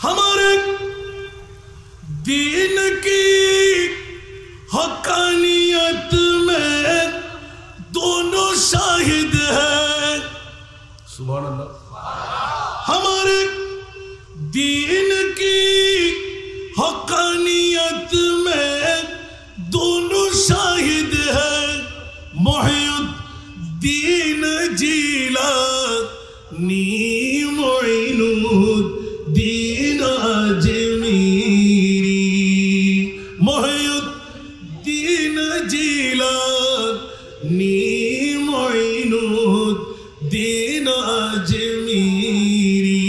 हमारे दीन की हकानियत में दोनों शाहिद हैं। सुभान अल्लाह। हमारे दीन की हकानियत में दोनों शाहिद हैं। मुहियुद्दीन जीलानी मुइनुद्दीन अजमीरी। मुहियुद्दीन जीलानी मुइनुद्दीन अजमीरी।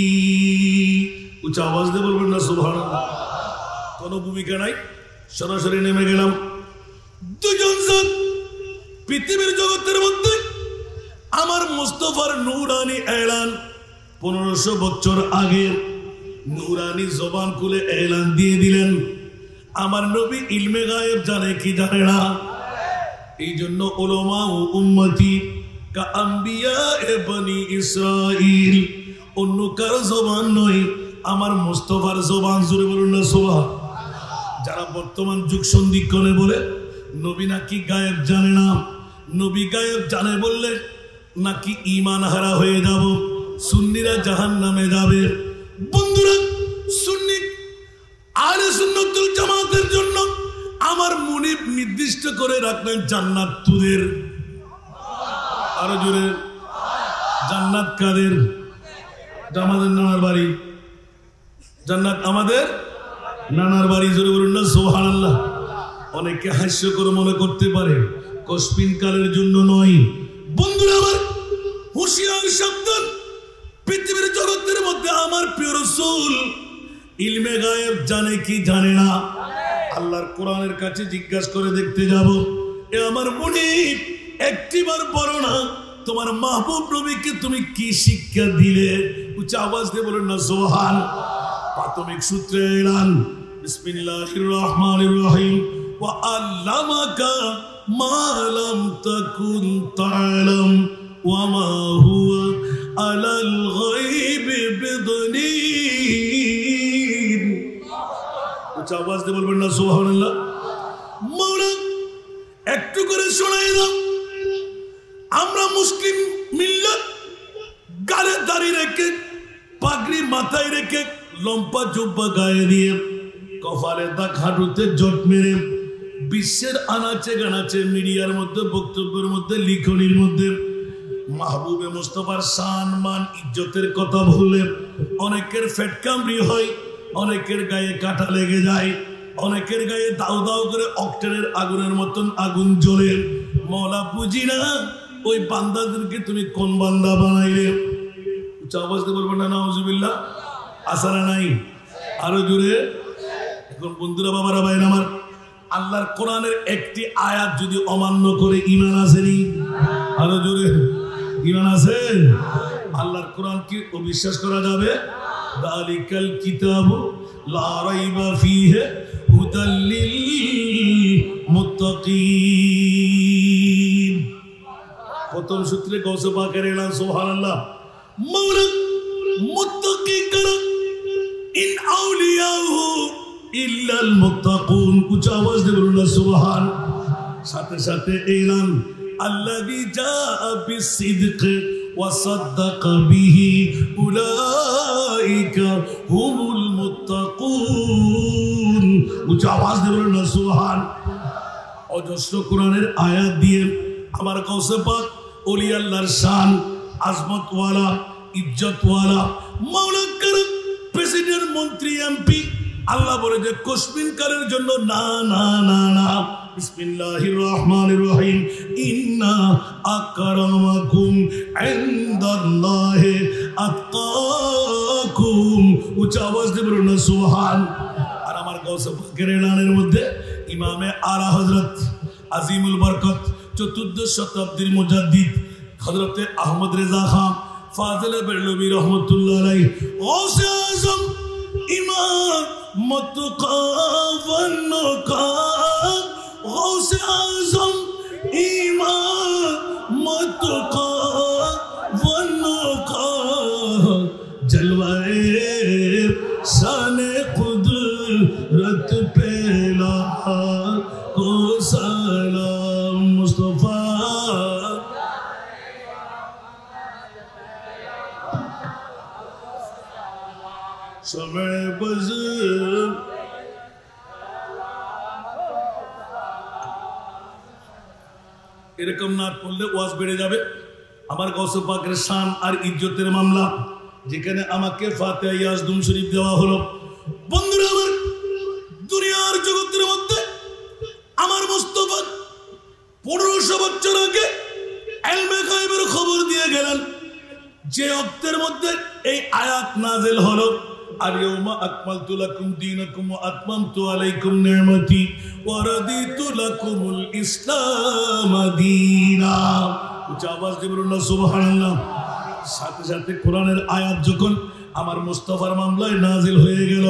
उच्च आवाज दे बोलবেন না সুবহানাল্লাহ। কোনো ভূমিকা নাই, সরাসরি নেমে গেলাম। দুজন জন পৃথিবীর জগতের মধ্যে আমার মুস্তাফার নূরানি এলান 1500 বছর আগে নূরানি জবান খুলে এলান দিয়ে দিলেন। আমার নবী ইলমে গায়েব জানে কি জানে না। এই জন্য উলামা ও উম্মতি কা আম্বিয়া এ বনি ইসরাইল অন্য কার জবান নয়, আমার মুস্তাফার জবান। জোরে বলুন না সুবহান। যারা বর্তমান যুগ সন্ধিক্ষণে বলে নবী নাকি গায়েব জানে না, নবী গায়েব জানে বললে নাকি ঈমান হারা হয়ে যাব, সুন্নিরা জাহান্নামে যাবে। বন্ধুরা, সুন্নি আহলে সুন্নাতুল জামাতের জন্য আমার মুনিব নির্দিষ্ট করে রাখলেন জান্নাত তোদের। আরো জোরে, জান্নাত কাদের? আমাদের নানার বাড়ি। জান্নাত আমাদের নানার বাড়ি। জোরে বলুন না সুবহানাল্লাহ। অনেকে হাস্যকর মনে করতে পারে, কসপিন কালের জন্য নয়। বন্ধুরা আমার, হুঁশিয়ার সাবধান। পৃথিবীর জগতের মধ্যে আমার প্রিয় রাসূল ইলমে গায়েব জানে কি জানে না। আল্লাহর কোরআনের কাছে জিজ্ঞাসা করে দেখতে যাব। এ আমার মুনিব, একটিবার বলো না তোমার মাহবুব নবীকে তুমি কি শিক্ষা দিলে? উচ্চ আওয়াজ দিয়ে বলুন না সুবহান। প্রাথমিক সূত্রে এলান, বিসমিল্লাহির রহমানির রহিম। ওয়া আল্লামাকা মা লাম তাকুন তা'লাম ওয়া মা হুয়া আলাল গায়বি বিদনীন। উচ্চ আওয়াজ দিয়ে বলবেন না সুবহানাল্লাহ। মাওলা একটু করে শোনাই দাও। আমরা মুসলিম মিল্লাত গালে দাড়ি রেখে, পাগড়ি মাথায় রেখে, লম্বা জুব্বা গায়ে দিয়ে, কপালে দাগ, হাঁটুতে জট মেরে বিশ্বের আনাচে গানাচে মিডিয়ার মধ্যে, বক্তব্যের মধ্যে, লিখনির মধ্যে মাহবুবে মুস্তাফার শান মান ইজ্জতের কথা বললে অনেকের ফেট কামড়ি হয়, অনেকের গায়ে কাঁটা লেগে যায়, অনেকের গায়ে দাউ দাউ করে অক্টেনের আগুনের মতন আগুন জ্বলে। মওলা বুঝি না ওই বান্দাদেরকে তুমি কোন বান্দা বানাইলে? উচ্চ আওয়াজ দিয়ে বলবেন না নাউজুবিল্লাহ। আসারা নাই? আরো জোরে। এখন বন্ধুরা, বাবারা, ভাইরা আমার, আল্লাহর কোরআনের একটি আয়াত যদি অমান্য করে ঈমান আসেনি? আরো জোরে, ঈমান আছে? আল্লাহর কোরআন কি অবিশ্বাস করা যাবে? যালিকাল কিতাবু লা রাইবা ফীহি হুদাল লিল মুত্তাকিন। প্রথম সূত্রে গৌসে পাকের এলান সুবহানাল্লাহ। মাওলা মুত্তাকি কারা? ইন আউলিয়াহু ইল্লাল মুত্তাকুন। উচ্চ আওয়াজ দিয়ে বলুন না সুবহান। সাথে সাথে এলান, আল্লাযী জাআ বিসসিদক ওয়া সাদ্দাকা বিহি উলাইকা হুমুল মুত্তাকুন। উচ্চ আওয়াজ দিয়ে বলুন না সুবহান। অজস্র কোরআনের আয়াত দিয়ে আমার গৌসে পাক ওলি আল্লাহর শান, আজমতওয়ালা, ইজ্জতওয়ালা মাওলা কারা? প্রেসিডেন্ট, মন্ত্রী, এমপি। আল্লাহ বলে যে কসমিন কালের জন্য না না না না। বিসমিল্লাহির রহমানির রহিম। ইন্না আকরামাকুম ইনদাল্লাহি আতকাকুম। উচ্চ আওয়াজ দিয়ে বলুন না সুবহান। আর আমার গৌসে পাকের এলানের মধ্যে ইমামে আলা হযরত আজিমুল বরকত 14 শতাব্দীর মুজাদ্দিদ হযরতে আহমদ রেজা খান ফাজিল বেরলভী রহমতুল্লাহ আলাইহি গৌসে আজম ইমাম মুত্তাকা ওয়ান্নাকা গৌসে আজম ইমাম মুত্তাকা ওয়ান্নাকা জলওয়ায়ে शाने कुदरत पेला को सलाम मुस्तफा समय बज এরকম নাট পড়লে ওয়াজ বেড়ে যাবে। আমার গৌসে পাকের শান আর ইজ্জতের মামলা, যেখানে আমাকে ফাতিহা ইয়াজদুম শরীফ দেওয়া হলো। বন্ধুরা আমার, দুনিয়ার জগতের মধ্যে আমার মুস্তাফা 1500 বছর আগে ইলমে গায়বের খবর দিয়ে গেলেন। যে ওয়াক্তের মধ্যে এই আয়াত নাযিল হলো, আর ইয়াউমা আকমালতু লাকুম দীনাকুম ওয়া আতমামতু আলাইকুম নি'মাতি ওয়া রাদিতু লাকুমুল ইসলাম দীনা। উচ্চ আওয়াজ দিয়ে বলুন না সুবহানাল্লাহ। সাথে সাথে কোরআনের আয়াত যখন আমার মুস্তাফার মামলায় নাযিল হয়ে গেল,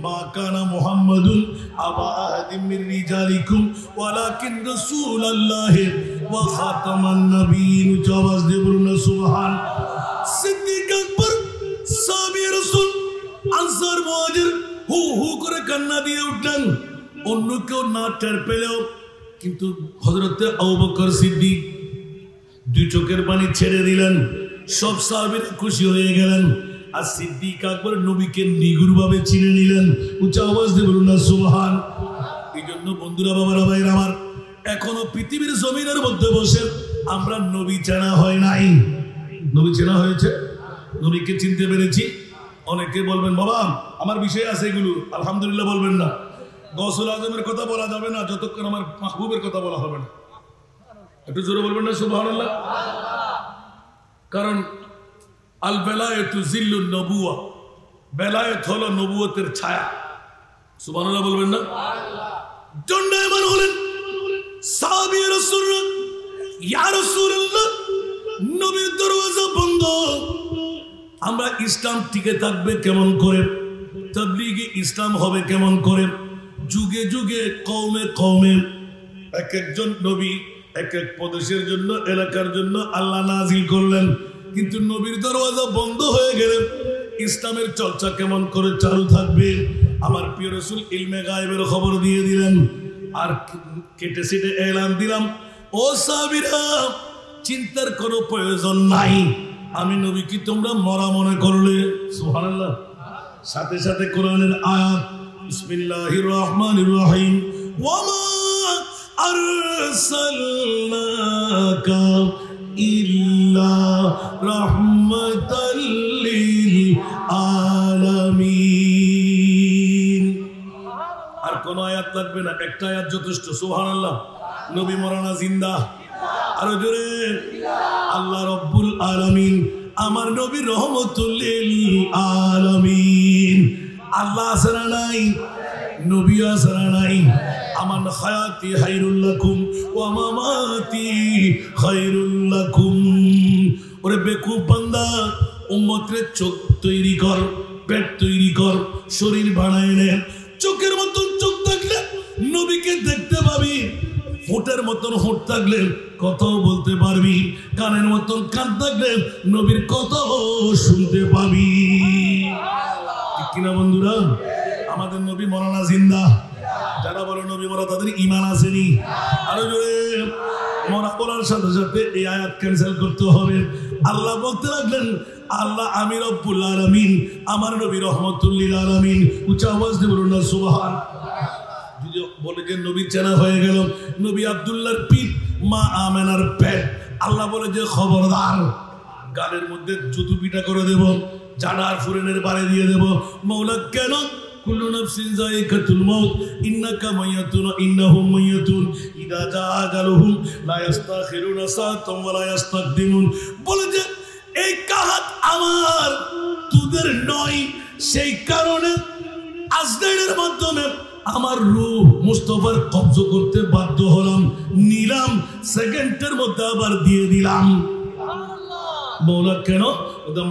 মা কানা মুহাম্মাদুন আবা আহাদিম মির রিজালিকুম ওয়ালাকিন রাসূলুল্লাহি ওয়া খাতামান নবিয়্যিন। উচ্চ আওয়াজ দিয়ে বলুন না সুবহান। সিদ্দিক আকবর সাহাবী রাসূল আনসার মুহাজির হু হু করে কান্না দিয়ে উঠলেন। অন্য কেউ না টের পেলেও কিন্তু হযরতে আবু বকর সিদ্দিক দুই চোখের পানি ছেড়ে দিলেন। সব সাহাবীরা খুশি হয়ে গেলেন। আর সিদ্দিক আকবর নবীকে নিগুড়ভাবে চিনে নিলেন। উচ্চ আওয়াজ দিয়ে বলুন না সুবহান। এই জন্য বন্ধুরা, বাবারা, ভাইরা আমার, এখনো পৃথিবীর জমিনের মধ্যে বসে আমরা নবী চেনা হয় নাই। নবী চেনা হয়েছে, নবীকে চিনতে পেরেছি। অনেকে বলবেন বাবা আমার বিষয় আছে এগুলো, আলহামদুলিল্লাহ বলবেন না। গৌসুল আজমের কথা বলা যাবে না যতক্ষণ আমার মাহবুবের কথা বলা হবে না। একটু জোরে বলবেন না সুবহানাল্লাহ। কারণ আল বেলায়েতু জিল্লুন নবুয়া, বেলায়েত হলো নবুয়তের ছায়া। সুবহানাল্লাহ বলবেন না। দণ্ডায়মান হলেন সাহাবী রাসূলুল্লাহ, ইয়া রাসূলুল্লাহ নবীর দরওয়াজা বন্ধ, আমরা ইসলাম টিকে থাকবে কেমন করে, তাবলীগে ইসলাম হবে কেমন করে। যুগে যুগে কওমে কওমে এক একজন নবী এক এক প্রদেশের জন্য, এলাকার জন্য আল্লাহ নাজিল করলেন। কিন্তু নবীর দরওয়াজা বন্ধ হয়ে গেলে ইসলামের চর্চা কেমন করে চালু থাকবে। আমার প্রিয় রাসূল ইলমে গায়বের খবর দিয়ে দিলেন। আর কেটে সেটে এলান দিলাম, ও সাহাবীরা চিন্তার কোনো প্রয়োজন নাই, আমি নবী কি তোমরা মরা মনে করলে? সুবহানাল্লাহ। সাথে সাথে কোরআনের আয়াত, বিসমিল্লাহির রহমানির রহিম, ওয়ামা আরসালনাকা ইল্লা রাহমাতাল লিল আলামিন। আর কোন আয়াত লাগবে না, একটা আয়াত যথেষ্ট। সুবহানাল্লাহ। নবী মরানা জিন্দা, আরো জোরে আল্লাহ রব্বুল আলামিন আমার নবী রহমাতুল লিল আলামিন। আল্লাহ আসরা নাই, নবী আসরা নাই। আমার হায়াতি খায়রুল লাকুম ওয়া মামাতি খায়রুল লাকুম। ওরে বেকুব বান্দা, উম্মতের চোখ তৈরি কর, পেট তৈরি কর, শরীর বানায় নে। চোখের মতন চোখ থাকলে নবীকে দেখতে পাবি, হোঁটের মতন হোঁট থাকলে কথাও বলতে পারবি, কানের মতন কান থাকলে নবীর কথাও শুনতে পাবি। ঠিক কিনা বন্ধুরা? আমাদের নবী মরানা জিন্দা। যারা বলে নবী মরা তাদের ঈমান আসেনি। আরো জোরে মরা বলার সাথে সাথে এই আয়াত ক্যান্সেল করতে হবে। আল্লাহ বলতে লাগলেন, আল্লাহ আমি রব্বুল আলামিন, আমার নবী রহমাতুল লিল আলামিন। উচ্চ আওয়াজ দিয়ে বলুন না সুবহান। বলে যে নবী চেনা হয়ে গেল। নবী আব্দুল্লাহর পিঠ, মা আমেনার পেট। আল্লাহ বলে যে খবরদার, গালের মধ্যে জুতু পিটা করে দেব, জানার ফুরেনের বাড়ি দিয়ে দেব। মৌলা কেন? কুল্লু নাফসিন যায়িকাতুল মাউত, ইন্নাকা মাইয়াতুন ওয়া ইন্নাহুম মাইয়াতুন, ইযা জা আজালুহুম লা ইস্তাখিরুনা সাআতান ওয়া লা ইস্তাকদিমুন। বলে যে এই কাহাত আমার তোদের নয়, সেই কারণে আজরাইলের মাধ্যমে আমার রূহ মুস্তাফার কবজ করতে বাধ্য হলাম, নিলাম, সেকেন্ডের মধ্যে আবার দিয়ে দিলাম। মৌলা কেন? ওটা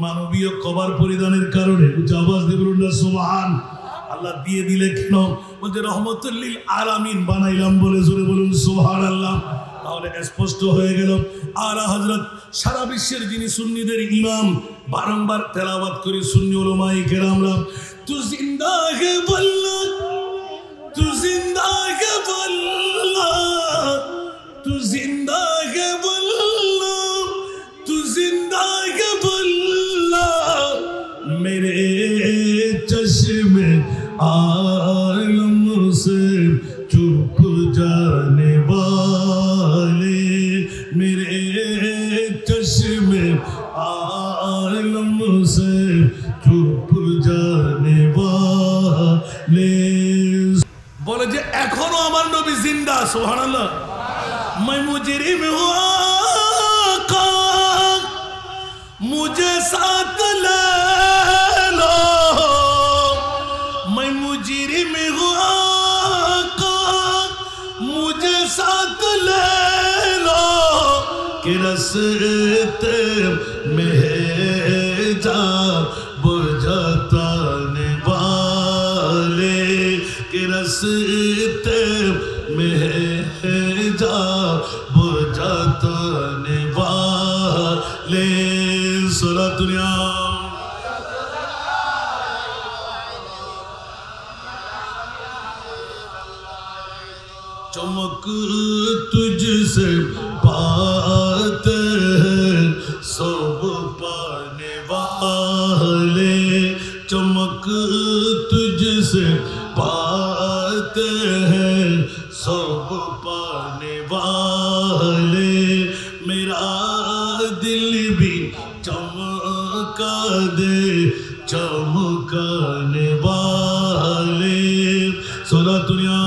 মানবীয় কভার পরিধানের কারণে। আওয়াজ দিয়ে বলুন না সুবহান। আল্লাহ দিয়ে দিলে কেন? বলছে রহমাতুল লিল আলামিন বানাইলাম বলে। জোরে বলুন সুবহানাল্লাহ। তাহলে স্পষ্ট হয়ে গেল আলা হযরত সারা বিশ্বের যিনি সুন্নিদের ইমাম বারংবার তেলাওয়াত করে সুন্নি উলামায়ে কেরামরা তু জিন্দা হে বল্লাহ তু জিন্দা হে বল্লাহ তু জিন্দা হে বল্লাহ তু জিন্দা হে বল্লাহ মেরে চশমে आलम से चुप जाने वाले मेरे चश्मे आलम से चुप जाने वाले बोले जे एखोनो आमार नबी जिंदा सुबहानाल्लाह मैं मुजरिम हुआ का मुझे साथ ले लो मैं मुजरिम हुआ का मुझे साथ ले लो कि रस्ते में जा बुझाने वाले कि रस्ते में जा बुझाने वाले सुरा दुनिया चमक तुझसे पाते हैं सब पाने वाले चमक तुझसे पाते हैं सब पाने वाले मेरा दिल भी चमका दे चमकाने वाले सोना दुनिया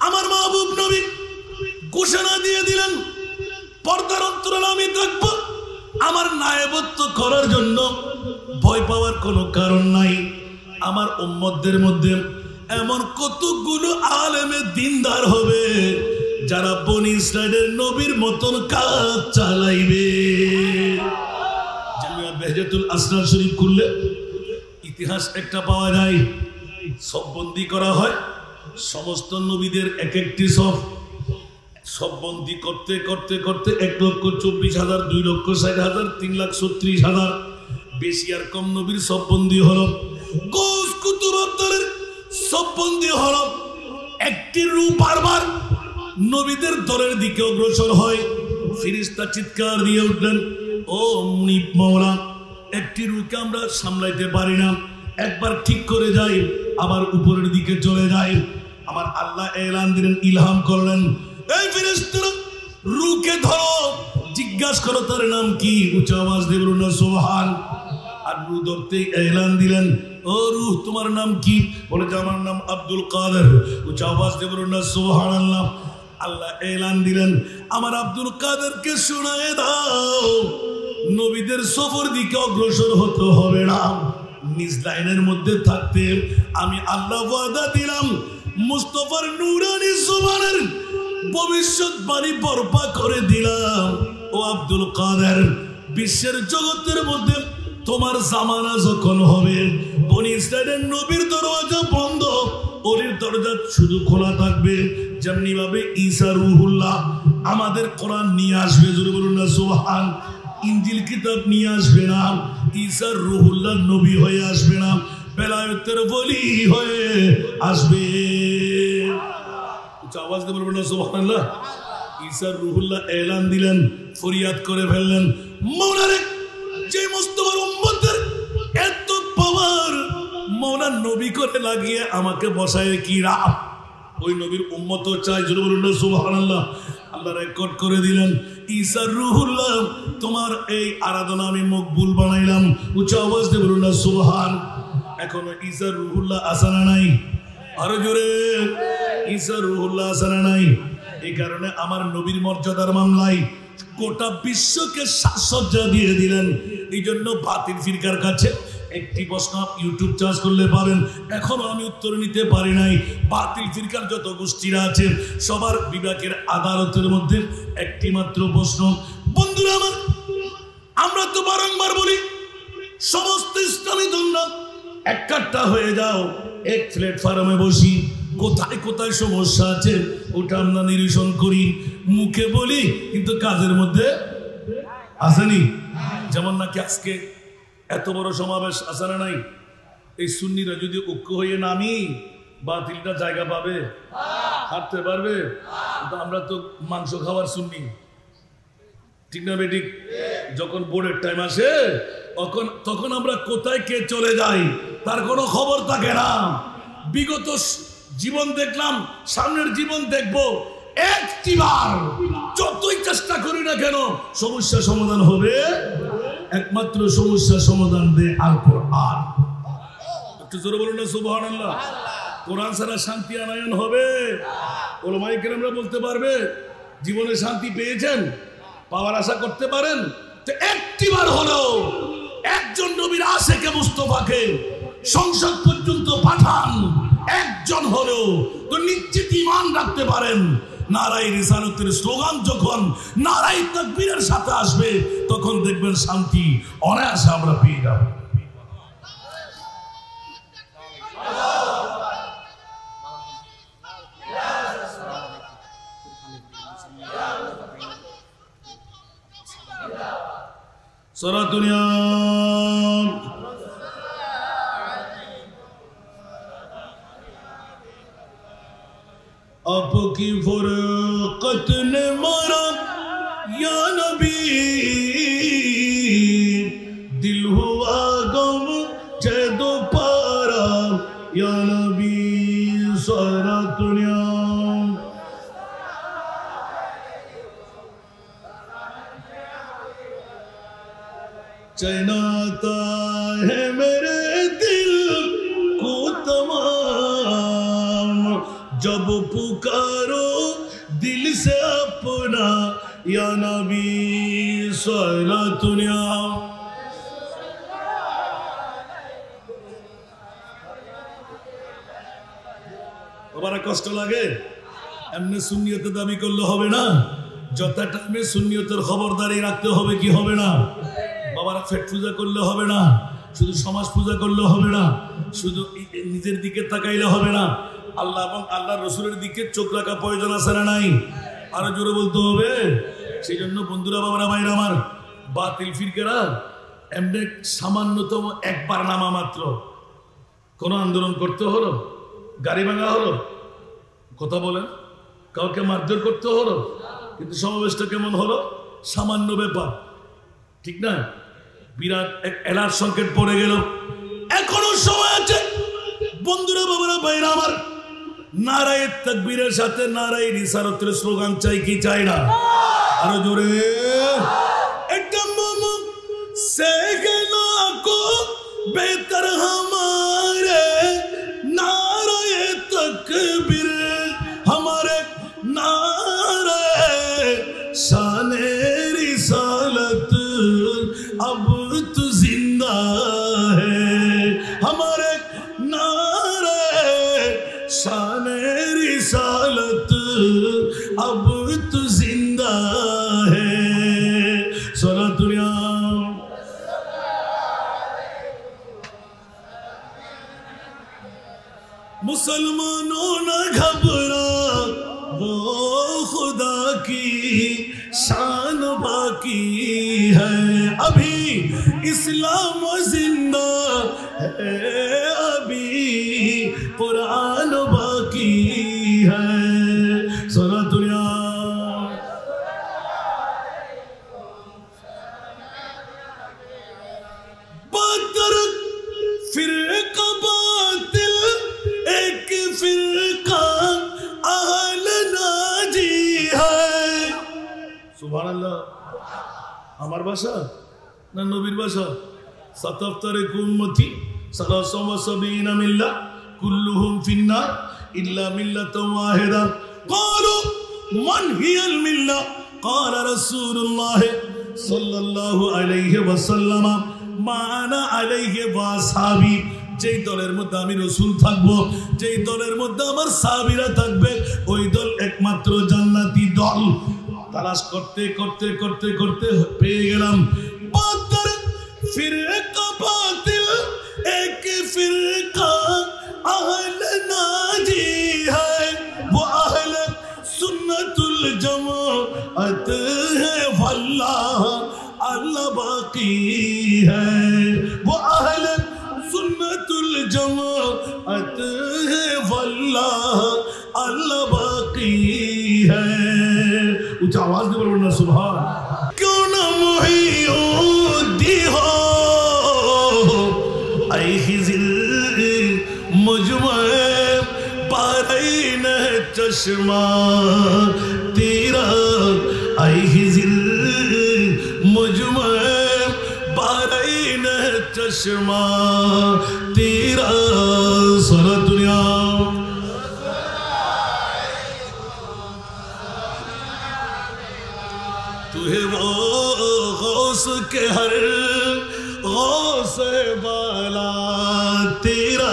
আমার মাহবুব নবী ঘোষণা দিয়ে দিলেন পর্দার অন্তরালে আমি থাকব আমার নায়েবত্ব করার জন্য ভয় পাওয়ার কোনো কারণ নাই আমার উম্মতদের মধ্যে এমন কতগুলো আলেমে দিনদার হবে যারা বনি ইসরাইলের নবীর মতন কাজ চালাইবে জামিয়া বাহজাতুল আসরার শরীফ খুললে ইতিহাস একটা পাওয়া যায় সব বন্দি করা হয় সমস্ত নবীদের এক একটি সব বন্দি করতে করতে করতে 1,24,000 2,60,000 3,36,000 বেশি আর কম নবীর সব বন্দি হলো গোস কুতুব আব্দুলের সব বন্দি হলো একটি রূপ বারবার নবীদের দলের দিকে অগ্রসর হয় ফেরেশতা চিৎকার দিয়ে উঠলেন ও মুনিব মাওলা একটি রূপকে আমরা সামলাইতে পারি না একবার ঠিক করে যাই আবার উপরের দিকে চলে যায় আমার আল্লাহ এলান দিলেন ইলহাম করলেন এই ফেরেশতারা রূহকে ধরো জিজ্ঞাসা করো তার নাম কি উচ্চ আওয়াজ দিয়ে বলুন না সুবহান আর রূহ ধরতে এলান দিলেন ও রূহ তোমার নাম কি বলে যে আমার নাম আব্দুল কাদের উচ্চ আওয়াজ দিয়ে বলুন না সুবহানাল্লাহ আল্লাহ এলান দিলেন আমার আব্দুল কাদেরকে শোনায়ে দাও নবীদের সফর দিকে অগ্রসর হতে হবে না নিজ লাইনের মধ্যে থাকতে আমি আল্লাহ ওয়াদা দিলাম মুস্তাফার নূরানী জবানের ভবিষ্যৎবাণী বরপা করে দিলাম ও আব্দুল কাদের বিশ্বের জগতের মধ্যে তোমার জামানা যখন হবে বনি ইসরাইলের নবীর দরজা বন্ধ ওলির দরজা শুধু খোলা থাকবে যেমনি ভাবে ঈসা রূহুল্লাহ আমাদের কোরআন নিয়ে আসবে জোরে বলুন না সুবহান ইনজিল কিতাব নিয়ে আসবে না ঈসা রূহুল্লাহ নবী হয়ে আসবে না বেলায়েতের ওলি হয়ে আসবে উচ্চ আওয়াজ দিয়ে বলবেন না সুবহানাল্লাহ ঈসা রূহুল্লাহ এলান দিলেন ফরিয়াদ করে ফেললেন মওলা রে যে মুস্তাফার উম্মতের এত পাওয়ার মওলা নবী করে লাগিয়ে আমাকে বসায় কি রাব ওই নবীর উম্মত চাই জোরে বলুন না সুবহানাল্লাহ আল্লাহ রেকর্ড করে দিলেন ঈসা রূহুল্লাহ তোমার এই আরাধনা আমি মকবুল বানাইলাম উচ্চ আওয়াজ দিয়ে বলুন না সুবহান এখনো ঈসা রূহুল্লাহ আসানা নাই আরো জোরে ঈসা রূহুল্লাহ আসানা নাই এই কারণে আমার নবীর মর্যাদার মামলায় গোটা বিশ্বকে সাজসজ্জা দিয়ে দিলেন এই জন্য বাতিল ফিরকার কাছে একটি প্রশ্ন ইউটিউব চার্জ করলে পাবেন এখনো আমি উত্তর নিতে পারি নাই বাতিল ফিরকার যত গোষ্ঠীরা আছেন সবার বিবেকের আদালতের মধ্যে একটি মাত্র প্রশ্ন বন্ধুরা আমার আমরা তো বারংবার বলি সমস্ত ইসলামী দল একটা হয়ে যাও, এক প্ল্যাটফর্মে বসি, কোথায় কোথায় সমস্যা আছে ওটা আমরা নিরসন করি, মুখে বলি কিন্তু কাজের মধ্যে আসেনি। যেমন নাকি আজকে এত বড় সমাবেশ আছে না নাই? এই সুন্নিরা যদি ঐক্য হয়ে নামি বাতিলটা জায়গা পাবে, হাঁটতে পারবে? আমরা তো মাংস খাওয়ার সুন্নি, ঠিক না বেঠিক? যখন বোর্ডের টাইম আসে তখন আমরা কোথায় কে চলে যাই তার কোনো খবর থাকে না। বিগত জীবন দেখলাম, সামনের জীবন দেখবো, একটিবার যতই চেষ্টা করি না কেন সমস্যা সমাধান হবে, একমাত্র সমস্যা সমাধান দেয় আল কোরআন। একটু জোরে বলুন না সুবহানাল্লাহ। কোরআন ছাড়া শান্তি আনয়ন হবে? ওলামায়ে কেরামরা বলতে পারবে জীবনে শান্তি পেয়েছেন, পাওয়ার আশা করতে পারেন? তো একটিবার হলেও একজন নবীর আশেকে মুস্তাফাকে সংসদ পর্যন্ত পাঠান, একজন হলেও তো নিশ্চিত ঈমান রাখতে পারেন। নারায়ে রিসালাতের স্লোগান যখন নারায়ে তাকবীরের সাথে আসবে তখন দেখবেন শান্তি অনায়াসে আমরা পেয়ে যাব। সারা দুনিয়া आपकी फुरकत ने मारा या नबी, दिल हुआ गम जदो पारा या नबी, सारा दुनिया चैनाता है मेरे दिल को तमाम, जब पुकारो दिल से अपना या नबी, सारा दुनिया বাবারা কষ্ট লাগে? এমনি সুন্নিয়তের দাবি করলে হবে না, যত টাইমে সুন্নিয়তের খবরদারি রাখতে হবে, কি হবে না? বাবারা পেট পূজা করলে হবে না, শুধু সমাজ পূজা করলে হবে না, শুধু নিজের দিকে তাকাইলে হবে না, আল্লাহ এবং আল্লাহ রসুলের দিকে চোখ রাখা প্রয়োজন আছে না নাই? আরো জোরে বলতে হবে। সেই জন্য বন্ধুরা, বাবারা, ভাইরা আমার, বাতিল ফিরকারা এমনি সামান্যতম একবার নামা মাত্র কোন আন্দোলন করতে হলো, গাড়ি ভাঙা হলো, কথা বলেন, কাউকে মারধর করতে হলো, কিন্তু সমাবেশটা কেমন হলো? সামান্য ব্যাপার, ঠিক না? বিরাট এক এলার সংকেত পড়ে গেল। এখনো সময় আছে বন্ধুরা, বাবারা, ভাইরা আমার, নারায়ে তাকবীরের সাথে নারায়ে রিসালাতের স্লোগান চাই কি চাই না? আরো জোরে। একটা মামা সেগনা কো বেহতর हमारे नारे तकबीर, हमारे नारे शाने रिसालत अब तो जिंदा है, हमारे नारे शाने रिसालत अब तो जिंदा है, सारा दुनिया मुसलमानों न घबरा, वो खुदा की शान बाकी है, अभी इस्लाम जिंदा है, अभी कुरान बाकी है, सारा दुनिया बदर फिरका बातिल एक फिरका अहल नाजी है। सुबहानाल्लाह। আমার ভাষা না নবীর ভাষা? 77 উম্মতি 73 মিল্লাহ কুল্লুহুম ফিন্নার ইল্লা মিল্লাতান ওয়াহিদা। ক্বালু মান হিয়াল মিল্লাহ? ক্বালা রাসূলুল্লাহ সাল্লাল্লাহু আলাইহি ওয়াসাল্লাম মা আনা আলাইহি ওয়া আসহাবি। যেই দলের মধ্যে আমি রাসূল থাকবো, যেই দলের মধ্যে আমার সাহাবীরা থাকবে, ওই দল একমাত্র জান্নাতি দল। তালাশ করতে করতে করতে করতে পেয়ে গেলাম। বাদর ফিরকা सुन्नतुल जमाअत है वल्लाह अल्लाह बाकी है वो अहले सुन्नतुल जमाअत है वल्लाह अल्लाह बाकी है ऊंचा आवाज में बोलो ना सुभान क्यों ना मुहीउद्दीन हो ऐ खिज़िल मुजमा पारैन चश्मा तेरा ऐ खिज़िल मुजमा पारैन चश्मा तेरा सारा दुनिया तू है वो गौस के हर गौस बाला तेरा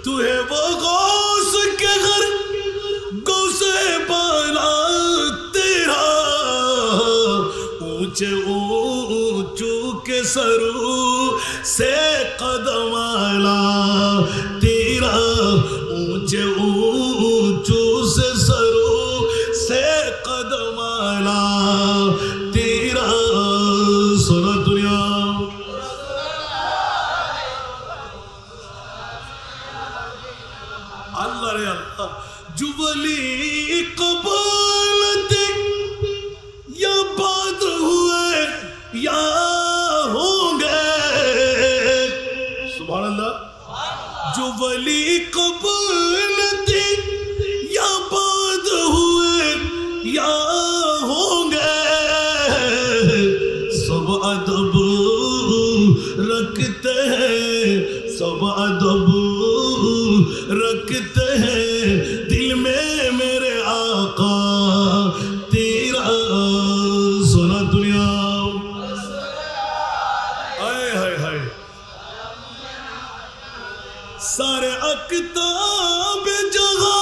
तू है वो गौस के हर गौस बाला तेरा ऊंचे ऊंचू के सरू से कदम आला तेरा ऊंचे ऊंचू से सरू से कदम आला तेरा सारा दुनिया अल्लाह रे अल्लाह जुबली कबालत या बाद हुए या होंगे सुभान अल्लाह जुबली कबालत या बाद हुए या होंगे सब अदब रखते हैं सब अदब रखते हैं दिल में मेरे आका तेरा सोना दुनिया हाय हाय हाय सारे अकताब जगह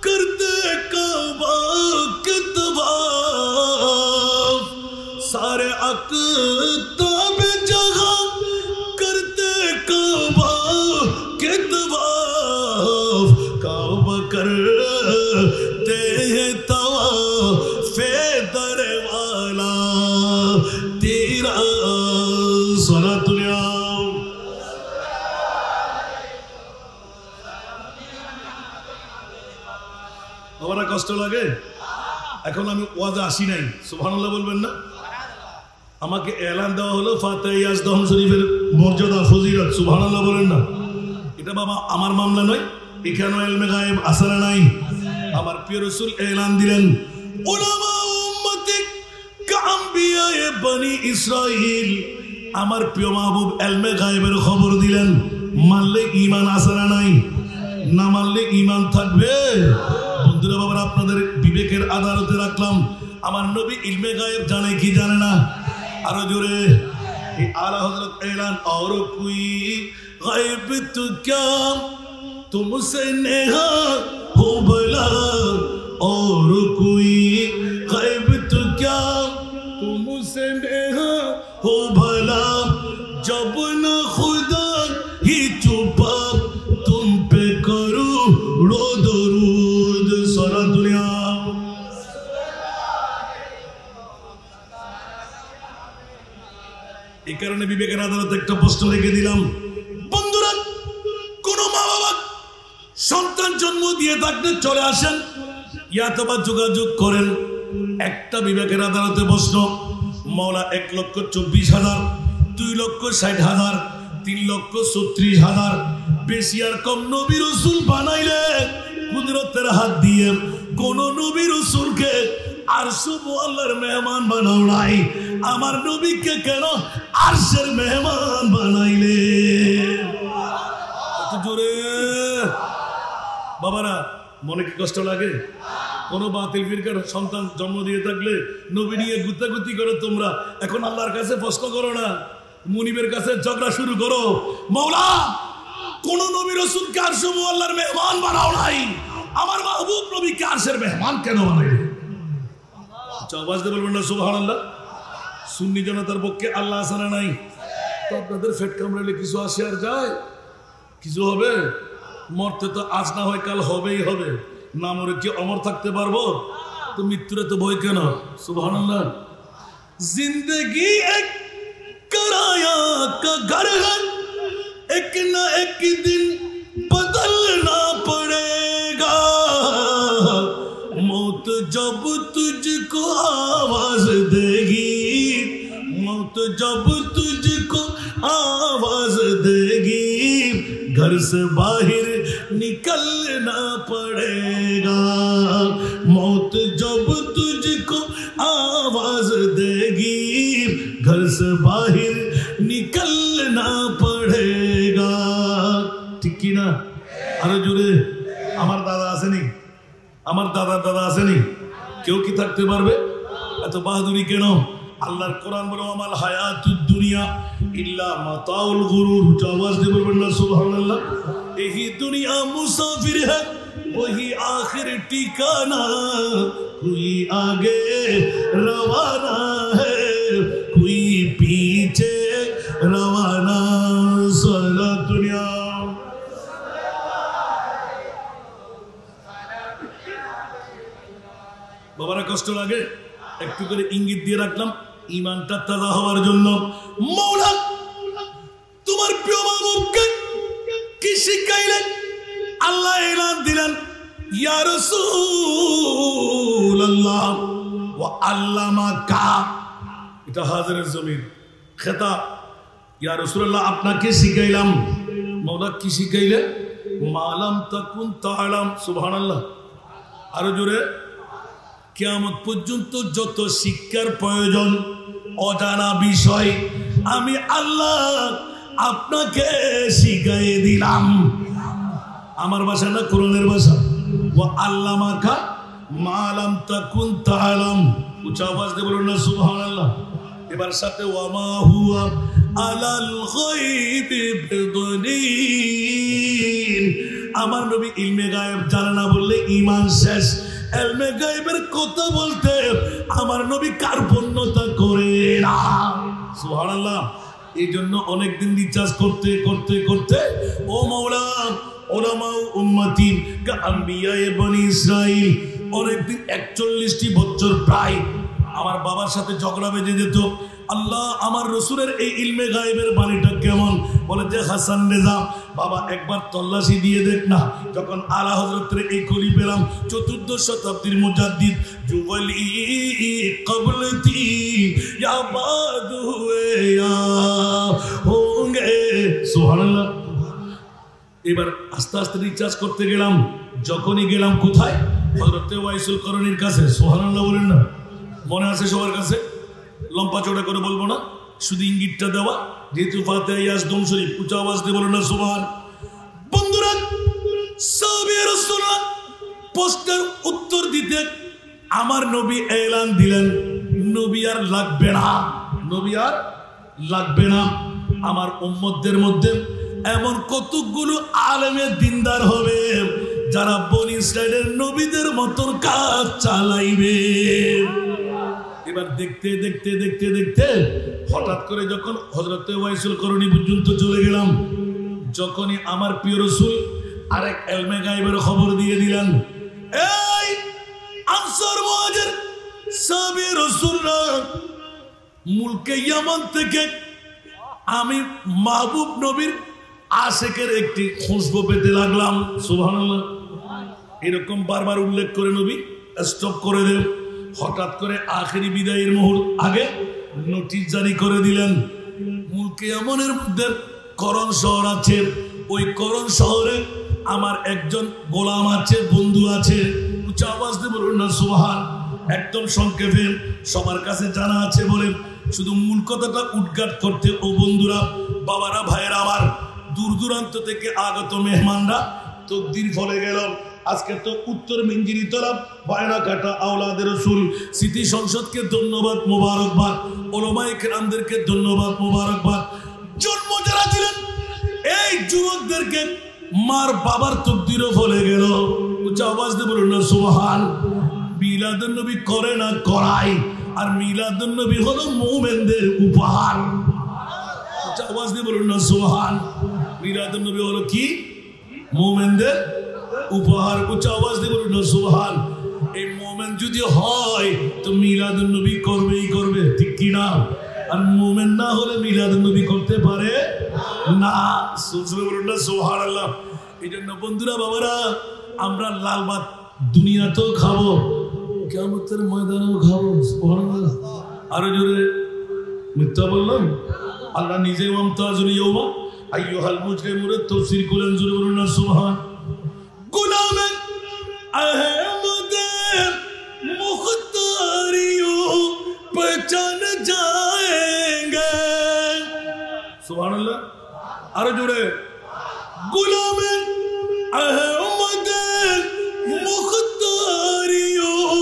करते काबा के तवाफ सारे अकताब जगह करते काबा के तवाफ काबा करते हैं तवाफ दरे वाला तेरा सोना दुनिया हमारा कष्ट लगे এখন আমি ওয়াজে আসি নাই সুবহানাল্লাহ বলবেন না আমাকে এলান দেওয়া হলো ফাতিহা ইয়াজদাম শরীফের মর্যাদা ফজিলত সুবহানাল্লাহ বলেন না এটা বাবা আমার মামলা নয় এখানে ইলমে গায়েব আসরা নাই আমার প্রিয় রাসূল এলান দিলেন উলামা উম্মতি কাম্বিয়ায়ে বনি ইসরাইল আমার প্রিয় মাহবুব ইলমে গায়েবের খবর দিলেন মানলে ঈমান আসরা নাই না মানলে ঈমান থাকবে বন্ধুরা বাবা আপনাদের বিবেকের আদালতে রাখলাম আমার নবী ইলমে গায়েব জানে কি জানে না আরো জোরে এই আলা হযরত এলান और कोई गायब तो क्या तुमसे नेहा हो भला और कोई गायब तो क्या तुमसे नेहा हो भला जब न खुदा ही छुपा तुम पे करूं रो दरूद सारा दुनिया এই কারণে বিবেকের আদালতে একটা প্রশ্ন রেখে দিলাম বন্ধুরা কোন মা বাবা সন্তান জন্ম দিয়ে থাকলে চলে আসেন ইয়াতবা যোগাযোগ করেন একটা বিবেকের আদালতে প্রশ্ন মওলা 1,24,000 2,60,000 3,36,000 বেশি আর কম নবী রাসূল বানাইলে কুদরতের হাত দিয়ে কোন নবী রাসূলকে আরশে আল্লাহর মেহমান বানাও নাই আমার নবীকে কেন আরশের মেহমান বানাইলে এত জোরে বাবারা মনে কি কষ্ট লাগে কোন বাতিল ফিরকার সন্তান জন্ম দিয়ে থাকলে নবী নিয়ে গুতাগুতি করো তোমরা এখন আল্লাহর কাছে প্রশ্ন করো না মুনিবের কাছে ঝগড়া শুরু করো মাওলা কোন নবী রাসূলকে আরশে আল্লাহর মেহমান বানাও নাই আমার মাহবুব নবীকে আরশের মেহমান কেন বানাইলে আওয়াজ দিয়ে বলবেন না সুবহানাল্লাহ সুন্নি জনতার পক্ষে আল্লাহ আসারা নাই তো আপনাদের ফেট কামড়ালে কিছু আসে আর যায় কিছু হবে মরতে তো আজ না হয় কাল হবেই হবে না মরে কি অমর থাকতে পারবো? তো মৃত্যুরে তো ভয় কেন? সুবহানাল্লাহ। जिंदगी एक किराया का घर है, एक ना एक दिन बदलना पड़ेगा। मौत जब तुझको आवाज देगी, मौत जब तुझको आवाज देगी, घर से बाहर निकलना पड़ेगा। मौत जब तुझको आवाज देगी, घर से बाहर निकलना पड़ेगा। ठीक की ना? আরো জোরে। আমার দাদা আসেনি, আমার দাদা দাদা আসেনি, কেউ কি থাকতে পারবে? এত বাহাদুরি কেন? আল্লাহর কোরআন বলে আমাল হায়াতুদ দুনিয়া ইল্লা মাতাউল গুরুর। আওয়াজ দিয়ে বলবেন না সুবহানাল্লাহ। यही दुनिया मुसाफिर है, वही आखिर ठिकाना, कोई आगे रवाना है, कोई पीछे रवाना। सारा दुनिया বাবারা কষ্ট লাগে, একটু করে ইঙ্গিত দিয়ে রাখলাম ইমানটা তাজা হওয়ার জন্য। মওলা তোমার প্রিয় মাহবুবকে কি শিখাইলেন? আল্লাহ এলান দিলেন, ইয়া রাসূলুল্লাহ ওয়া আল্লামাকা। এটা হাজিরের জমির খেতাব। ইয়া রাসূলুল্লাহ আপনাকে শিখাইলাম। মওলা কি শিখাইলে? মালাম তাকুন তাআলাম। সুবহানাল্লাহ। আরো জোরে। কিয়ামত পর্যন্ত যত শিক্ষার প্রয়োজন, অজানা বিষয় আমি আল্লাহ আপনাকে শিখাইয়ে দিলাম। আমার ভাষা না, কোরআনের ভাষা। ওয়া আল্লামাকা মা লাম তাকুন তাআলাম। উচ্চ আওয়াজ দিয়ে বলুন না সুবহানাল্লাহ। এবার সাথে ওয়া মা হুয়া আলাল গায়বি বিদনীন। আমার নবী ইলমে গায়েব জানে না বললে ঈমান শেষ। ইলমে গায়েবের কথা বলতে আমার নবী কার্পণ্যতা করে না। সুবহানাল্লাহ। এই জন্য অনেকদিন রিচার্জ করতে করতে করতে ও মাওলা উলামা উম্মতি কা আম্বিয়ায়ে বনি ইসরাইল অনেকদিন 41টি বছর প্রায় আমার বাবার সাথে ঝগড়া বেজে যেত। আল্লাহ আমার রসুলের এই ইলমে গায়েবের বাণীটা কেমন? বলে যে হাসান রেজা বাবা একবার তল্লাশি দিয়ে দেখ না। যখন আলা হযরতের এই কলি পেলাম 14 শতাব্দীর মুজাদ্দিদ জুওয়ালি কবলতি ইয়া বাদ হুয়ে ইয়া হোঙ্গে। সুবহানাল্লাহ। এবার আস্তে আস্তে রিচার্জ করতে গেলাম। যখনই গেলাম কোথায়? হযরতে ওয়াইসুল করণীর কাছে। সুবহানাল্লাহ বলেন না? মনে আছে সবার কাছে? লম্বা চড়া করে বলবো না, শুধু ইঙ্গিতটা দেওয়া। যেহেতু ফাতিহা ইয়াস দম শরীফ, উচ্চ আওয়াজ দিয়ে বলুন না সুবহান। বন্ধুরা, সাহাবী রাসূলুল্লাহ প্রশ্নের উত্তর দিতে আমার নবী এলান দিলেন, নবী আর লাগবে না, নবী আর লাগবে না। আমার উম্মতদের মধ্যে এমন কতগুলো আলেমে দিনদার হবে যারা বনি ইসরাইলের নবীদের মতন কাজ চালাইবে। এবার দেখতে দেখতে দেখতে দেখতে হঠাৎ করে যখন হযরতে ওয়াইসুল করণী পর্যন্ত চলে গেলাম, যখনই আমার প্রিয় রাসূল আরেক ইলমে গায়েবের খবর দিয়ে দিলেন, এই আনসার মুহাজির সাহাবী রাসূলরা মুলকে ইয়ামান থেকে আমি মাহবুব নবীর আশেকের একটি খুশবু পেতে লাগলাম। সুবহানাল্লাহ। এরকম বারবার উল্লেখ করে নবী স্টপ করে দেন। হঠাৎ করে আখেরি বিদায়ের মুহূর্ত আগে নোটিশ জারি করে দিলেন, মুলকে ইয়ামানের মধ্যে করণ শহর আছে, ওই করণ শহরে আমার একজন গোলাম আছে, বন্ধু আছে। উচ্চ আওয়াজ দিয়ে বলুন না সুবহান। একদম সংক্ষেপে সবার কাছে জানা আছে বলে শুধু মূল কথাটা উদ্ঘাট করতে, ও বন্ধুরা, বাবারা, ভাইয়েরা আমার, দূর দূরান্ত থেকে আগত মেহমানরা তকদির ফলে গেল। আজকে তো উত্তর মিঞ্জিরি তরফ বায়নাঘাটা আওলাদের রাসূল স্মৃতি সংসদকে ধন্যবাদ, মোবারকবাদ। ওলামায়ে কেরামদেরকে ধন্যবাদ, মোবারকবাদ। জন্ম যারা দিলেন এই যুবকদেরকে মার বাবার তকদিরও ফলে গেল। উচ্চ আওয়াজ দিয়ে বলুন না সুবহান। মিলাদুন নবী করে না করায়, আর মিলাদুন নবী হলো মুমিনদের উপহার। উচ্চ আওয়াজ দিয়ে বলুন না সুবহান। মিলাদুন নবী হলো কি? মুমিনদের উপহার উচ্চ আওয়াজ দিয়ে বলুন না সুবহান। এই মোমেন যদি হয় তো মিলাদুন নবী করবেই করবে, ঠিক কি না? আর মোমেন না হলে মিলাদুন নবী করতে পারে না। বলুন না সুবহানাল্লাহ। এই জন্য বন্ধুরা বাবারা, আমরা লাল ভাত দুনিয়াতেও খাবো, কিয়ামতের ময়দানেও খাবো। সুবহানাল্লাহ। আরো জোরে মিথ্যা বললাম? আল্লাহ নিজে মুমতাজুল ইয়াওমা আইয়ুহাল মুজরিমুন তাফসীর করলেন, জোরে বলুন না সুবহান। গুলামে আহমদ মুখতারিও পহচান जाएंगे। সুবহানাল্লাহ। আরো জোরে গুলামে আহমদ मुख्तारियों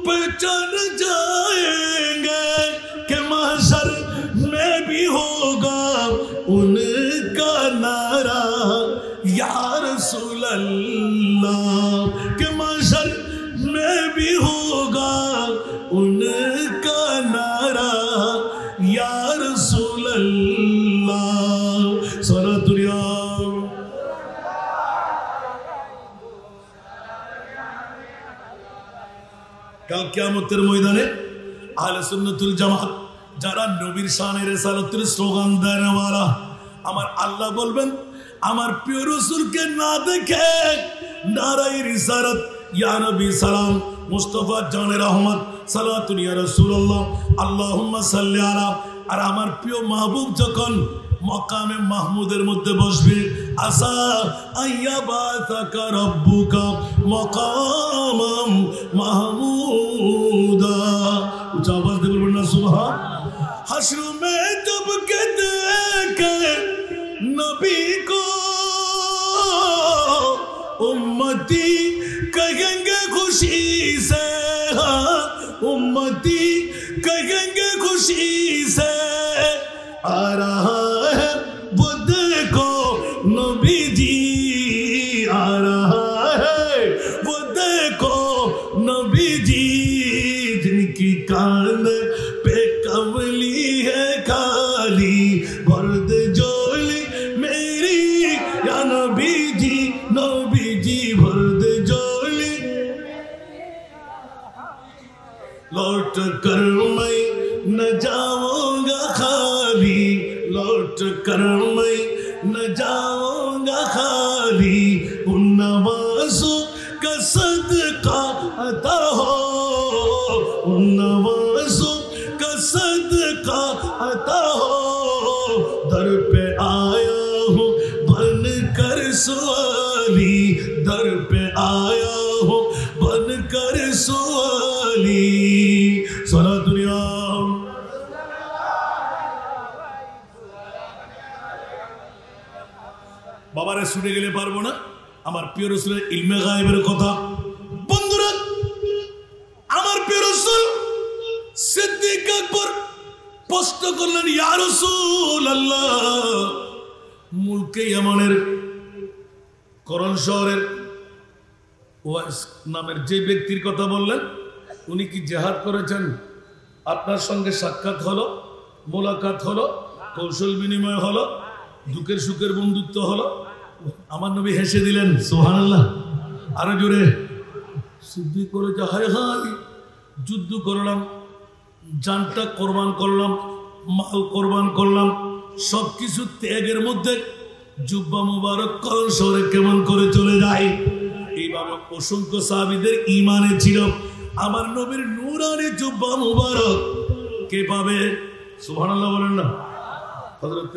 पहचान जाएंगे कि महशर में भी होगा उनका नारा या रसूल अल्लाह, कि महशर में भी होगा उनका नारा या रसूल अल्लाह। सारा दुनिया কাল কিয়ামতের ময়দানে আহলে সুন্নাতুল জামাত যারা নবীর শানে রিসালাতের স্লোগান দেওয়ালা, আমার আল্লাহ বলবেন আমার প্রিয় রাসূলকে না দেখে নারায়ে রিসালাত ইয়া নবী সালাম মুস্তাফা জানে রহমত সালাতুন ইয়া রাসূলুল্লাহ আল্লাহুম্মা সাল্লি আলা, আর আমার প্রিয় মাহবুব যখন মকামে মাহমুদের মধ্যে বসবে, আসা আইয়াবাতাকা রাব্বুকা মাকামাম মাহমুদা, উচ্চ আওয়াজ দিয়ে বলবেন না সুবহান। हश्र में जब के देखे नबी को उम्मती कहेंगे खुशी से, उम्मती कहेंगे खुशी से आ रहा है वो देखो नबी जी आ रहा है वो देखो नबी जी, जिनकी कान पे कमली है खाली वर्द जोली मेरी या नबी जी वर्द जोली, लौट कर मैं न जाऊंगा खाली, लौट कर मैं न जाऊंगा खाली, उन नवाज़ों का सदका अता हो, उन नवाज़ों का सदका अता हो, दर पे आया हूँ बन कर सवाली, दर पे आया हूँ बन कर सवाली। सारा दुनिया বাবারে শুনে গেলে পারবো না আমার প্রিয় রাসূলের ইলমে গায়েবের কথা। বন্ধুরা, আমার প্রিয় রাসূল সিদ্দিক আকবর প্রশ্ন করলেন, ইয়া রাসূলুল্লাহ, মুলকে ইয়ামানের করণ শহরের ওয়াইস নামের যে ব্যক্তির কথা বললেন, উনি কি জিহাদ করেছেন? আপনার সঙ্গে সাক্ষাৎ হলো, মোলাকাত হলো, কৌশল বিনিময় হলো, দুঃখের সুখের বন্ধুত্ব হলো। আমার নবী হেসে দিলেন, সুবহানাল্লাহ। আরো জোরে সিদ্দিক করেছে, হায় হায়, যুদ্ধ করলাম, জানটা কোরবান করলাম, মাল কোরবান করলাম, সবকিছু ত্যাগের মধ্যে জুব্বা মুবারক করণ শহরে কেমন করে চলে যায়। এইভাবে অসংখ্য সাহাবীদের ঈমানে ছিল আমার নবীর নূরানি জুব্বা মুবারক কে পাবে? সুবহানাল্লাহ বলেন না। হযরত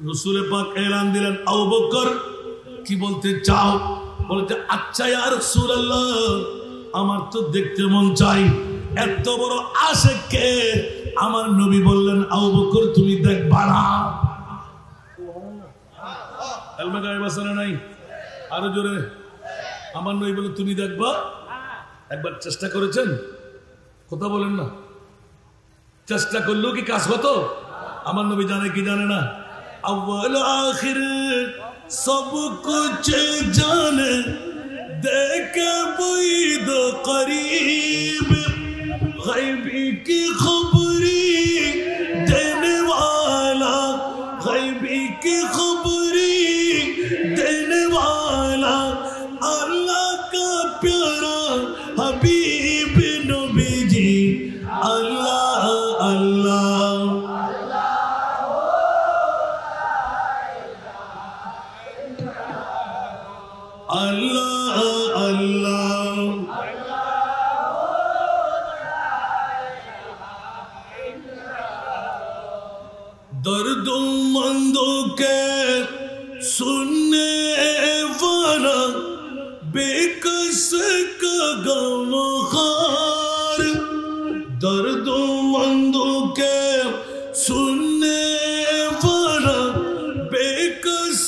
রাসূল পাক এলান দিলেন, আবু বকর কি বলতে চাও? বলতে, আচ্ছা ইয়া রাসূলুল্লাহ, আমার তো দেখতে মন চাই। এত বড় আশিক কে? আমার নবী বললেন, আবু বকর তুমি দেখবা না। এলমে গায়েব আছে না নাই? আরো জোরে। আমার নবী বলে তুমি দেখবা। একবার চেষ্টা করেছেন? কথা বলেন না। চেষ্টা করলেও কি কাজ হতো? আমার নবী জানে কি জানে না? अव्वल आखिर सब कुछ जाने देखे बुईद करीब गैबी की खबरी देने वाला गैबी की खबरी देने वाला दर्दमंदों के सुनने वाला बेकस का गमखार दर्दमंदों के सुनने वाला बेकस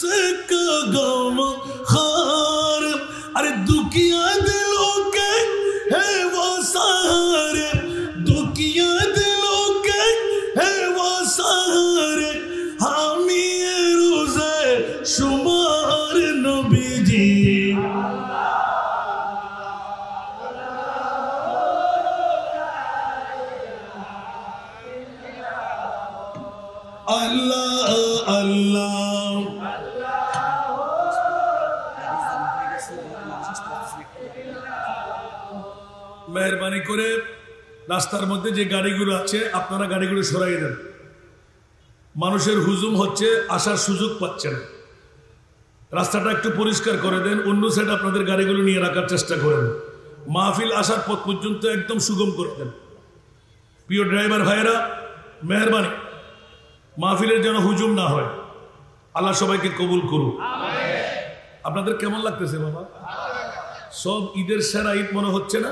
का गमखार अरे दुखिया दिलों के है वो सहारे दुखिया दिलों के है वो सहारे हामी रोज़े शुमार नबी जी अल्लाह अल्लाह मेहरबानी करे রাস্তার মধ্যে যে গাড়িগুলো আছে আপনারা গাড়িগুলো সরাই দেন মানুষের হুজুম হচ্ছে আসার সুযোগ পাচ্ছে না রাস্তাটা একটু পরিষ্কার করে দেন অন্য সাইড আপনাদের গাড়িগুলো নিয়ে রাখার চেষ্টা করেন মাহফিল আসার পথ পর্যন্ত একদম সুগম করে দেন প্রিয় ড্রাইভার ভাইরা মেহরবানি মাহফিলের যেন হুজুম না হয় আল্লাহ সবাইকে কবুল করুন আমিন আপনাদের কেমন লাগতেছে বাবা সব ঈদের সেরা ঈদ মনে হচ্ছে না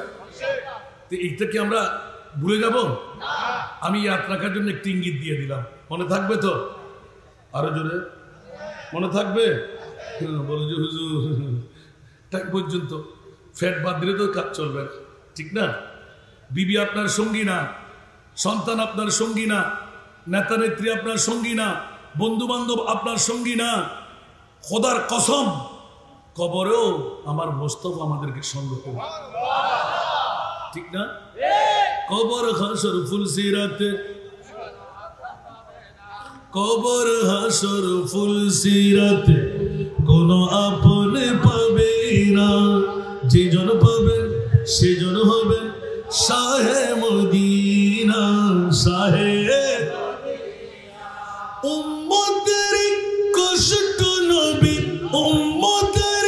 তো এইটা কি আমরা ভুলে যাব না আমি ইয়াদ রাখার জন্য একটি ইঙ্গিত দিয়ে দিলাম মনে থাকবে তো আরো জোরে মনে থাকবে বলো যে হুজুর টাইম পর্যন্ত ফ্যাট বাদ দিলে তো কাজ চলবে না ঠিক না বিবি আপনার সঙ্গী না সন্তান আপনার সঙ্গী না নেতা নেত্রী আপনার সঙ্গী না বন্ধু বান্ধব আপনার সঙ্গী না খোদার কসম কবরেও আমার মোস্তফা আমাদেরকে সঙ্গ করবে ঠিক না কবর হাসর ফুলসিরাতে কবর হাসর ফুলসিরাতে কোন আপন পাবে না যেজন পাবেন সেজন হবেন শাহে মদিনা শাহে উম্মতের কষ্ট নবী উম্মতের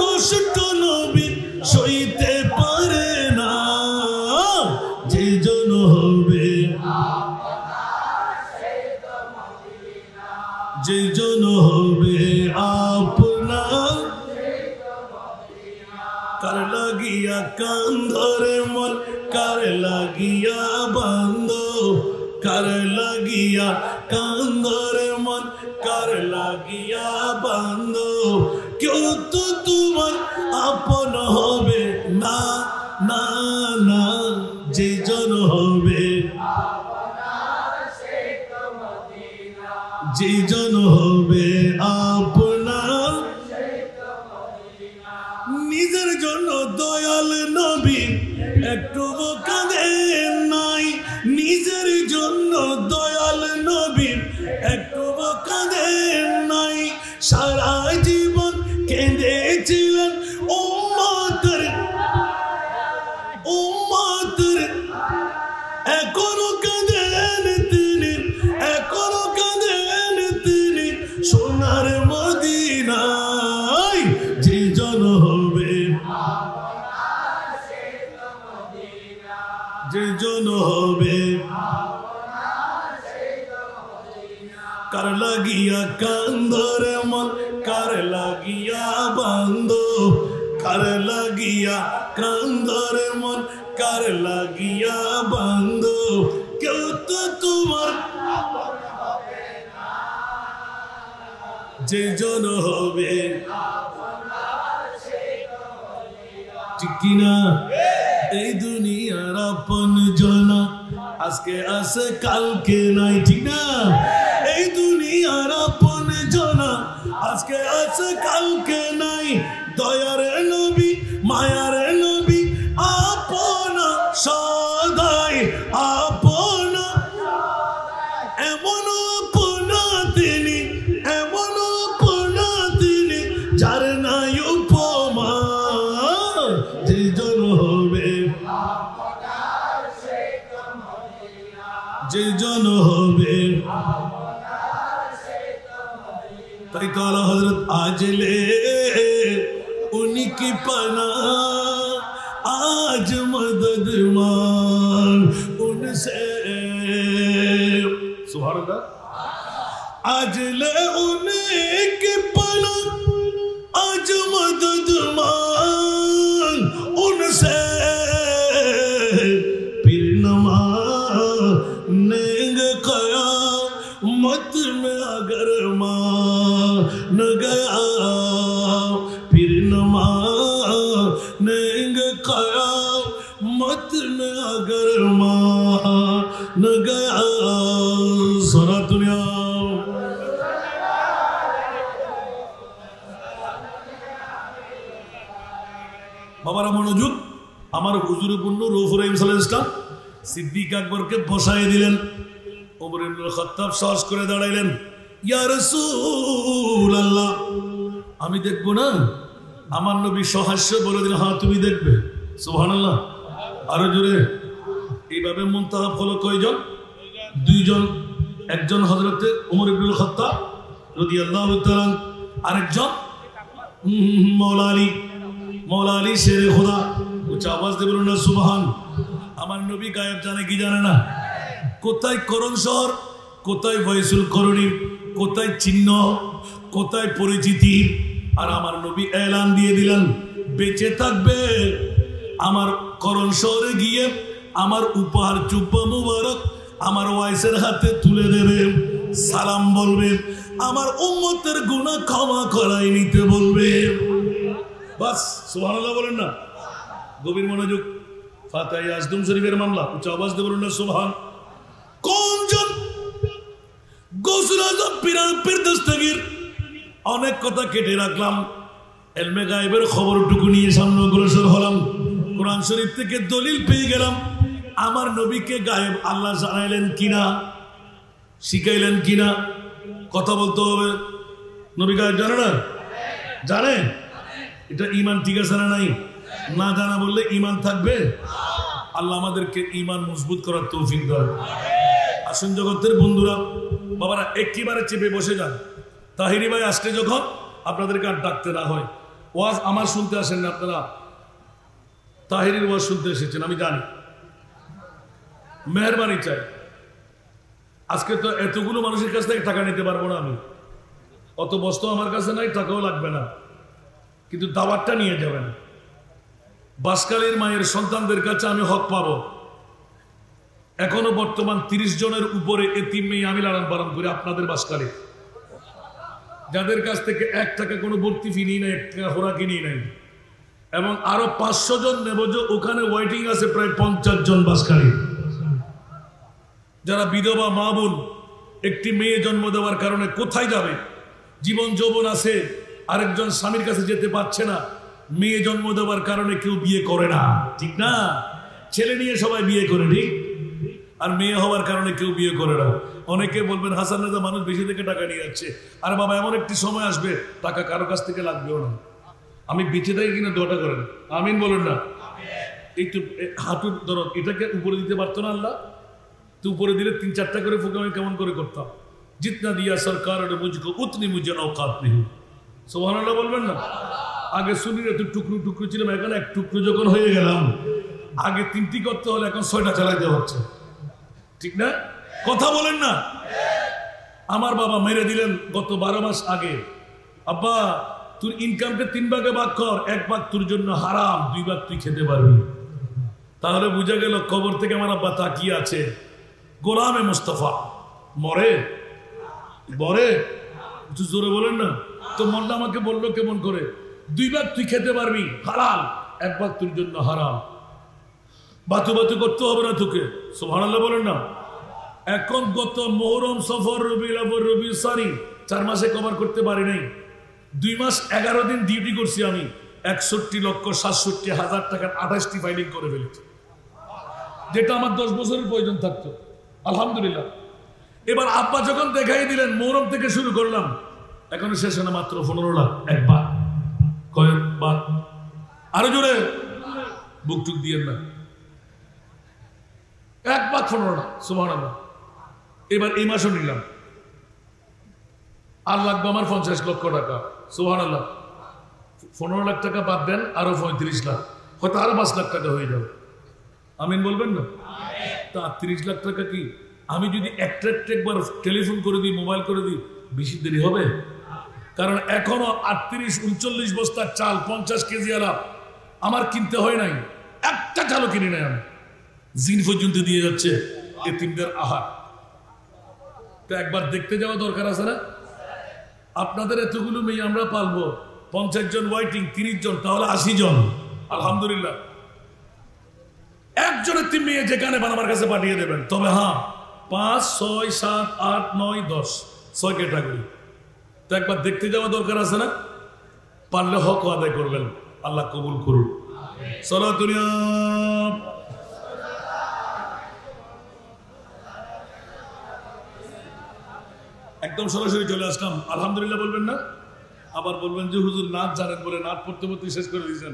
কষ্ট নবী সইতে পারে না যেজন হবে যেজন হবে আপনার কার লাগিয়া কান্ধরে মন কার লাগিয়া বান্ধ কার লাগিয়া কান্ধরে মন কার লাগিয়া বান্ধ কেউ তো তোমার আপন হবে না না না যেজন হবে যেজন হবে আপনার নিজের জন্য দয়াল নবী একটু কাঁদেন নাই নিজের জন্য দয়াল নবী একটু কাঁদেন নাই সারা জীবন কেঁদেছিলেন উম্মতের উম্মতের এখনো কাঁদেন তিনি এখনো কাঁদেন তিনি সোনার মদিনায় যেজন হবে যেজন হবে কার লাগিয়া কান্দরে মন কার লাগিয়া বান্ধ কার লাগিয়া কান্দরে মন কার লাগিয়া বান্ধ কেউ তো তোমার যেজন হবে ঠিক কিনা এই দুনিয়ার আপন জনা আজকে আছে কালকে নাই ঠিক না এই দুনিয়ার আপন জনা আজকে আছে কালকে নাই দয়ার নবী মায়ার নবী আপনা সদাই আপনা এমন আপনা তিনি এমন আপনা তিনি যার নাই উপমা যেজন হবে যেজন হবে তাই তো আলা হযরত আজলে उनकी पना आज मदद मांग उनसे सुभान अल्लाह आज ले उनके पना आज मदद मांग उनसे फिर नमानेंगे क़यामत में अगर मान गया फिर नमानेंगे क़यामत में अगर मान गया सारा दुनिया বাবারা মনোযোগ আমার হুজুর পূর্ণ রউফুর রহিম সাল্লাল্লাহু আলাইহি ওয়াসাল্লাম সিদ্দিক আকবরকে বসায় দিলেন ওমর ইবনে খাত্তাব সাহস করে দাঁড়াইলেন ইয়া রাসূলুল্লাহ আমি দেখব না আমার নবী সহাস্য বলে দিলেন হ্যাঁ তুমি দেখবে সুবহানাল্লাহ আরো জোরে এইভাবে মুনতাহাব হলো কয়জন দুইজন একজন হযরত ওমর ইবনে খাত্তাব রাদিয়াল্লাহু তাআলা আরেকজন मौला अली शेरे खुदा उच्च आवाज दे बोलুন না সুবহান আমার নবী গায়েব জানে কি জানে না কোথায় করণ শহর কোথায় ভয়সুল করণী কোথায় চিহ্ন কোথায় পরিচিতি আর আমার নবী এলান দিয়ে দিলেন বেঁচে থাকবে আমার করণ শহরে গিয়ে আমার উপহার চুব্বা মুবারক আমার ওয়াইসের হাতে তুলে দেবে সালাম বলবে আমার উম্মতের গুনাহ ক্ষমা করাই নিতে বলবে बस सुबहानाल्लाह बोलें ना गभीर मनोयोग फातिहा आज़म शरीफेर मामला उच्च आवाज दे बोलें ना सुबहान कौन जन गौसुल आज़म पीर दस्तगीर अनेक कथा केटे राखलाम इल्मे गायबेर खबरटुकु निये सामने अग्रसर हलाम कुरान शरीफ थेके दलिल पेये गेलाम आमार नबीके गायब आल्लाह जानाइलेन किना शिखाइलेन किना कथा बोलते होबे नबी गायब जाने ना जाने এটা ঈমান ঠিক আছে না নাই না জানা বললে ঈমান থাকবে আল্লাহ আমাদেরকে ঈমান মজবুত করার তৌফিক দান আসুন জগতের বন্ধুরা বাবারা একবারে চেপে বসে যান তাহিরি ভাই আজকে যখন আপনাদেরকে আর ডাকতে না হয় ওয়াজ আমার শুনতে আসেন না আপনারা তাহিরির ওয়াজ শুনতে এসেছেন আমি জানি মেহেরবানি চাই আজকে তো এতগুলো মানুষের কাছ থেকে টাকা নিতে পারবো না আমি অত বস্তু আমার কাছে নাই টাকাও লাগবে না কিন্তু দাওয়াতটা নিয়ে যাবেন বাসকালীর মায়ের সন্তানদের কাছে আমি হক পাবো এখনো বর্তমান 30 জনের উপরে এতিম মেয়ে আমি লালন পালন করি আপনাদের বাসকালী যাদের কাছ থেকে 1 টাকা কোনো ভর্তি ফি নিই না 1 টাকা খোরাকি নিই নাই এবং আরো 500 জন নেব যে ওখানে ওয়েটিং আছে প্রায় 50 জন বাসকালী যারা বিধবা মা বোন একটি মেয়ে জন্ম দেওয়ার কারণে কোথায় যাবে জীবন যৌবন আছে আরেকজন স্বামীর কাছে যেতে পারছে না মেয়ে জন্ম দেওয়ার কারণে কেউ বিয়ে করে না ঠিক না ছেলে নিয়ে সবাই বিয়ে করে ঠিক আর মেয়ে হওয়ার কারণে কেউ বিয়ে করে না অনেকে বলবেন হাসান রাজা মানুষ বেশি থেকে টাকা নিয়ে যাচ্ছে আর বাবা এমন একটি সময় আসবে টাকা কারো কাছ থেকে লাগবেও না আমি বেঁচে থাকি কিনা দোয়াটা করেন আমিন বলেন না একটু হাঁটুর দরদ এটাকে উপরে দিতে পারতো না আল্লাহ তো উপরে দিলে 3-4টা করে ফুকে আমি কেমন করে করতাম जितना दिया सरकार ने मुझको उतनी मुझे औकात नहीं সুবহানাল্লাহ বলবেন না আগে শুনিরে তো টুকরো টুকরো ছিলাম এখন এক টুকরো যখন হয়ে গেলাম আগে 3টি করতে হলে এখন 6টা চালাতে হচ্ছে ঠিক না কথা বলেন না আমার বাবা মেরে দিলেন গত 12 মাস আগে আব্বা তোর ইনকামকে 3 ভাগে ভাগ কর 1 ভাগ তোর জন্য হারাম 2 ভাগ তুই খেতে পারবি তাহলে বুঝা গেল কবর থেকে আমার আব্বা তাকিয়ে আছে গোলামে মুস্তাফা মরে বরে একটু জোরে বলেন না তো মোল্লা আমাকে বললো কেমন করে 2 ভাগ তুই খেতে পারবি হালাল 1 ভাগ তোর জন্য হারাম বাতু বাতু করতে হবে না তোকে সুবহানাল্লাহ বলেন না এখন গত মুহররম সফর রবিউল আউয়াল রবিউল সানি 4 মাসে কভার করতে পারি নাই 2 মাস 11 দিন ডিউটি করছি আমি 61,67,000 টাকার 28টি ফাইলিং করে ফেলেছি যেটা আমার 10 বছরের প্রয়োজন থাকতো আলহামদুলিল্লাহ এবার আব্বা যখন দেখাই দিলেন মুহররম থেকে শুরু করলাম এখন শেষ না মাত্র 15 লাখ একবার কয়েকবার আরো জোরে বুক টুক দিয়েন না একবার 15 লাখ সুবহানাল্লাহ এবার এই মাসও নিলাম আর লাগবে আমার 50 লক্ষ টাকা সুবহানাল্লাহ 15 লাখ টাকা বাদ দেন আরো 35 লাখ হয়তো আরো 5 লাখ টাকা হয়ে যাবে আমিন বলবেন না তা 30 লাখ টাকা কি আমি যদি একবার টেলিফোন করে দিই মোবাইল করে দিই বেশি দেরি হবে, কারণ এখনো 38-39 বস্তা চাল 50 কেজি আলা আমার কিনতে হয় নাই, একটা চালও কিনে নাই আমি, জিন পর্যন্ত দিয়ে যাচ্ছে এতিমদের আহার। তো একবার দেখতে যাওয়া দরকার আছে না? আপনাদের এতগুলো মেয়ে আমরা পালবো, 50 জন ওয়াইটিং, 30 জন, তাহলে 80 জন। আলহামদুলিল্লাহ, একজনের 3 মেয়ে যেখানে আমার কাছে পাঠিয়ে দেবেন। তবে হ্যাঁ, 5, 6, 7, 8, 9, 10 6 ক্যাটাগরি। তো একবার দেখতে যাওয়া দরকার আছে না? পারলে হক আদায় করবেন, আল্লাহ কবুল করুন। সালাতুল্লাহ একদম সরাসরি চলে আসলাম। আলহামদুলিল্লাহ বলবেন না? আবার বলবেন যে হুজুর নাচ জানেন বলে নাচ পড়তে পড়তে শেষ করে দিয়েছেন।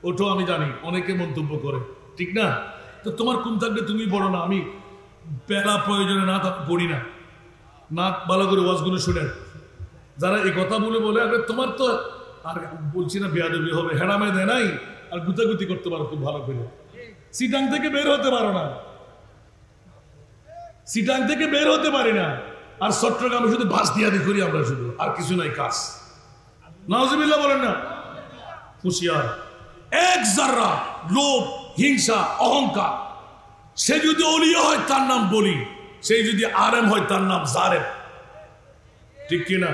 ওটাও আমি জানি, অনেকে মন্তব্য করে, ঠিক না? তো তোমার কোন থাকলে তুমি বড় না, আমি বেলা প্রয়োজনে নাচ পড়ি না, নাচ ভালো করে ওয়াজগুলো শুনেন। যারা এই কথা বলে আরে তোমার তো আর বলছি না বেয়াদবি হবে, হেরামে দেয় নাই আর গুতাগুতি করতে পারো খুব ভালো করে, সিটাং থেকে বের হতে পারো না, সিটাং থেকে বের হতে পারি না, আর চট্টগ্রামে শুধু বাস দিয়া করি আমরা, শুধু আর কিছু নাই কাজ। নাউজুবিল্লাহ বলেন না? হুঁশিয়ার, এক জাররা লোভ, হিংসা, অহংকার, সে যদি ওলিয়া হয় তার নাম বলি, সে যদি আলেম হয় তার নাম জালেম, ঠিক কিনা?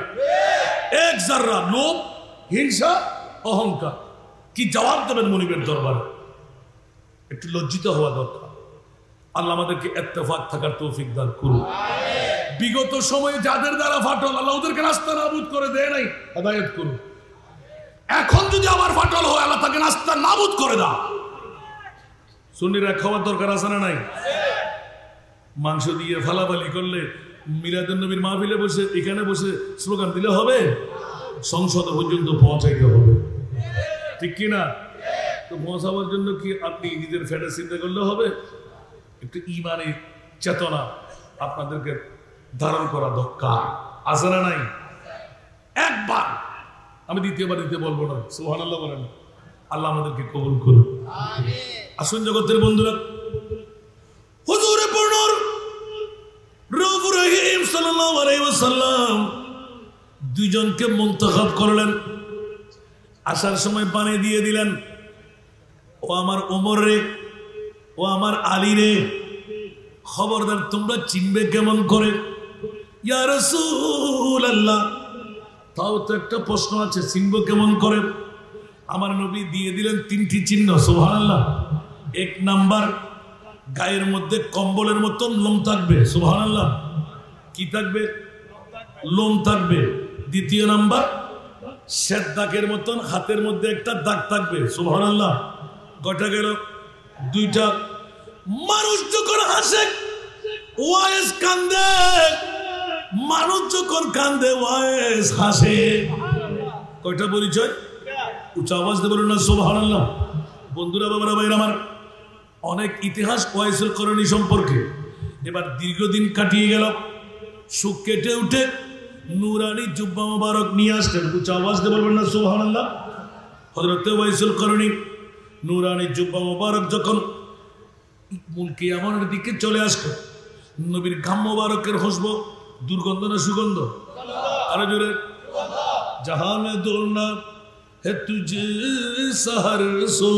এক জাররা লোভ, হিংসা, অহংকার, কি জবাব দেবেন মনিবের দরবারে? একটু লজ্জিত হওয়া দরকার। আল্লাহ আমাদেরকে ইত্তেফাক থাকার তৌফিক দান করুন। বিগত সময়ে যাদের দ্বারা ফাটল, আল্লাহ ওদেরকে রাস্তা নাবুদ করে দেয় নাই, হেদায়েত করুন। এখন যদি আবার ফাটল হয়, আল্লাহ তাকে রাস্তা নাবুদ করে দাও। সুন্নিরা খাওয়ার দরকার আছে না নাই? মাংস দিয়ে ফালাফালি করলে মিলাদুন নবীর মাহফিলে বসে, এখানে বসে স্লোগান দিলে হবে? সংসদ পর্যন্ত পৌঁছাইতে হবে, ঠিক কিনা? তো পৌঁছাবার জন্য কি আপনি নিজের ফেটে চিন্তা করলে হবে? একটু ইমানের চেতনা আপনাদেরকে ধারণ করা দরকার, আছে না নাই? একবার, আমি দ্বিতীয়বার দিতে বলবো না, সুবহানাল্লাহ বলেন। আল্লাহ আমাদেরকে কবুল করুন। আসুন জগতের বন্ধুরা, হুজুর পূর্ণর রূপ রহিম সাল্লাল্লাহু আলাইহি ওয়াসাল্লাম দুইজনকে মুনতাখাব করলেন। আসার সময় পানি দিয়ে দিলেন, ও আমার ওমর রে, ও আমার আলী রে, খবরদার তোমরা চিনবে কেমন করে? ইয়া রাসূলুল্লাহ, তাও তো একটা প্রশ্ন আছে, চিনবো কেমন করে? আমার নবী দিয়ে দিলেন 3টি চিহ্ন, সুবহানাল্লাহ। 1 নাম্বার, গায়ের মধ্যে কম্বলের মতন লোম থাকবে, সুবহানাল্লাহ। কি থাকবে? লোম থাকবে। 2য় নাম্বার, শ্বেত দাগের মতন হাতের মধ্যে একটা দাগ থাকবে, সুবহানাল্লাহ। কয়টা গেল? 2টা। মানুষ যখন হাসে ওয়াইস কান্দে, মানুষ যখন কান্দে ওয়াইস হাসে। কয়টা পরিচয়? উচ্চ আওয়াজ দিয়ে বলুন না সুবহানাল্লাহ। বন্ধুরা, বাবারা, ভাইরা আমার, অনেক ইতিহাস ওয়াইসুল করণী সম্পর্কে। এবার দীর্ঘদিন কাটিয়ে গেল, সুখ কেটে উঠে নুরানি জুব্বা মোবারক নিয়ে আসলেন। উচ্চ আওয়াজ দিয়ে বলবেন না সুবহানাল্লাহ। হযরত ওয়াইসুল করণী নুরানি জুব্বা মোবারক যখন মুলকি আমনের দিকে চলে আসলো, নবীর ঘাম মোবারকের খুশবু, দুর্গন্ধ না সুগন্ধ? আরো জোরে। জাহান দোলনা है तुझे सहर सो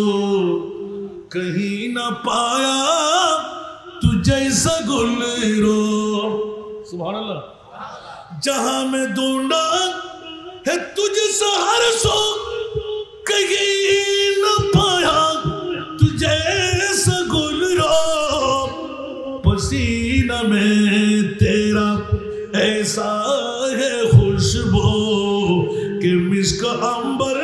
कहीं ना पाया तू जैसा गुलरो, सुभान अल्लाह। जहां में ढूंढा है तुझे सहर सो कहीं ना पाया तू जैसा गुलरो, पसीना में तेरा ऐसा है खुशबू कि मिस्क अंबर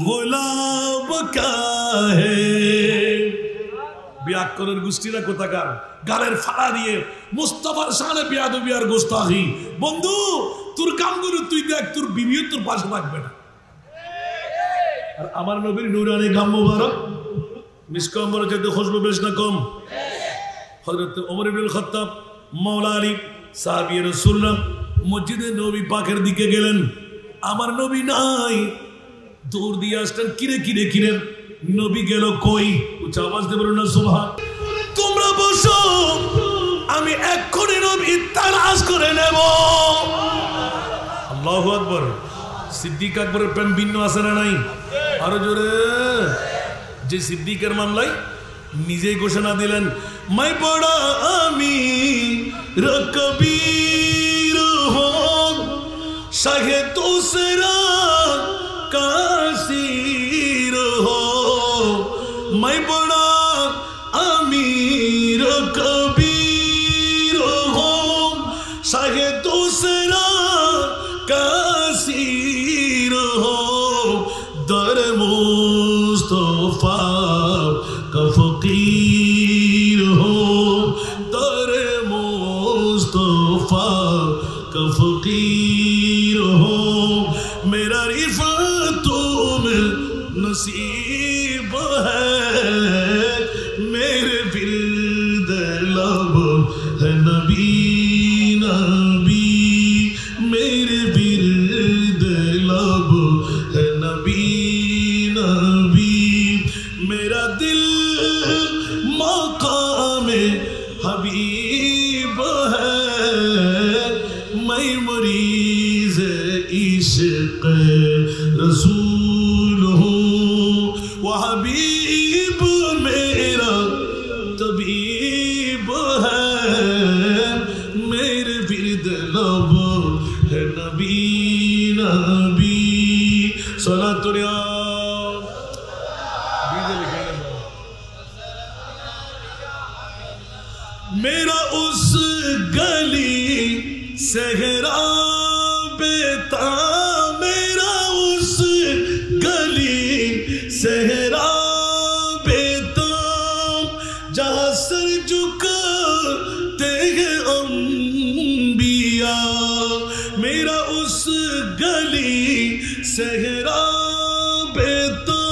गुलाब का है। ব্যাকরণের গোষ্ঠীরা কোথাকার, গালের ফাড়া দিয়ে মুস্তাফার শানে বেয়াদবি আর গোস্তাখি। বন্ধু, তোর কামগুলো তুই দেখ, তোর বিবিও তোর পাশে থাকবে না। আর আমার নবীর নূরানি গাম মোবারক মিস্ক আম্বরের চাইতে খুশবু বেশ না কম? হযরত ওমর ইবনুল খাত্তাব মাওলা আলী সাহাবী রাসূলুল্লাহ মসজিদে নবী পাকের দিকে গেলেন। আমার নবী নাই, দৌড় দিয়ে আসলেন, কিরে কিরে কিরে নবী গেল কই? উচ্চ আওয়াজ দিয়ে বলুন না সুবহান। তোমরা বসো, আমি এক্ষুনি নবী তালাশ করে নেব। আল্লাহু আকবার। সিদ্দিক আকবরের প্রেম ভিন্ন আছে না নাই? আরো জোরে। যে সিদ্দিকের মামলায় নিজেই ঘোষণা দিলেন, मैं बड़ा अमीर कबीर हूँ, शाहे दूसरा कासीर हो। मैं बड़ा अमीर कबीर हूँ, शाहे दूसरा कासीर हो। दर मुस्तफा का फकीर हो, दर मुस्तफा का फकीर हो। मेरा रिफ़तों में नसीब है, मेरे विर्द लब है नबी नबी, मेरे विर्द लब है नबी नबी। मेरा दिल मकामे हबीब है, मैं मरीज़ इश्क़ रसूल हूँ। वो हबीब मेरा तबीब है, मेरे विर्द लब है नबी नबी। सलातो या मेरा उस गली सहरा बेता, मेरा उस गली सहरा बेता, जहाँ सर झुकाते हैं अंबिया। मेरा उस गली सहरा बेता,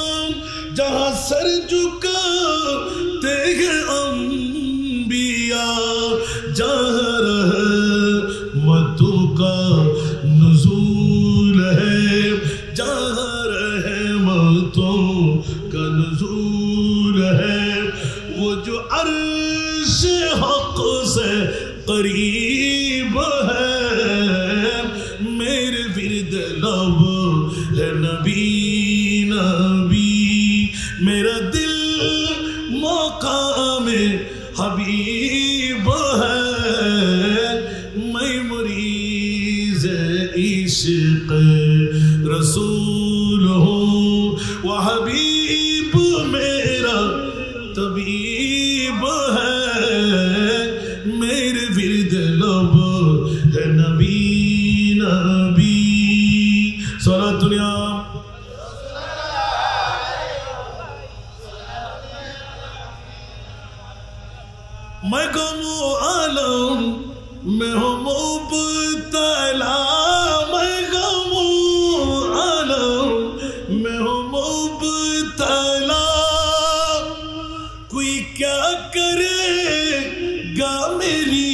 जहाँ सर झुकाते हैं अंबिया। जहाँ रहमतों का नुज़ूल है, जहाँ रहमतों का नुज़ूल है। वो जो अर्श हक़ से करीब है, मेरे विर्द लब है नबी नबी। मेरा दिल मकामे हबीब है, मैं मरीज़ इश्क़ रसूल हूँ। वो हबीब मेरा तबीब है, मेरे विर्द लब है नबी नबी। सारा दुनिया मैं गमो आलम मैं हूँ मुब्तला, मैं गमो आलम मैं हूँ मुब्तला। कोई क्या करेगा मेरी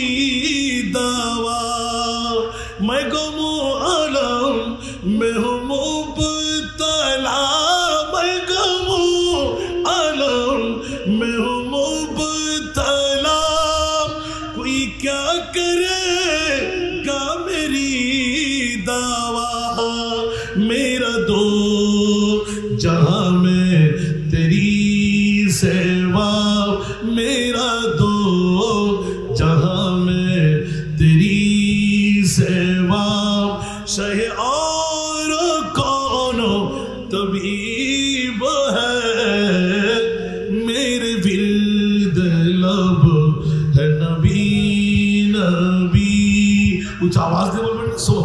दावा। मैं गमो आलम मैं हूँ मुब्तला, मैं गमो आलम मैं हूँ मुब्तला। कोई क्या करेगा मेरी दावा। मेरा दो जहां में तेरी सेवा, मेरा दो जहां में तेरी सेवा। शहे और कौन तबीब है, मेरे विर्द लब है नबी नबी। कुछ आवाज दे बोल बेटा। सो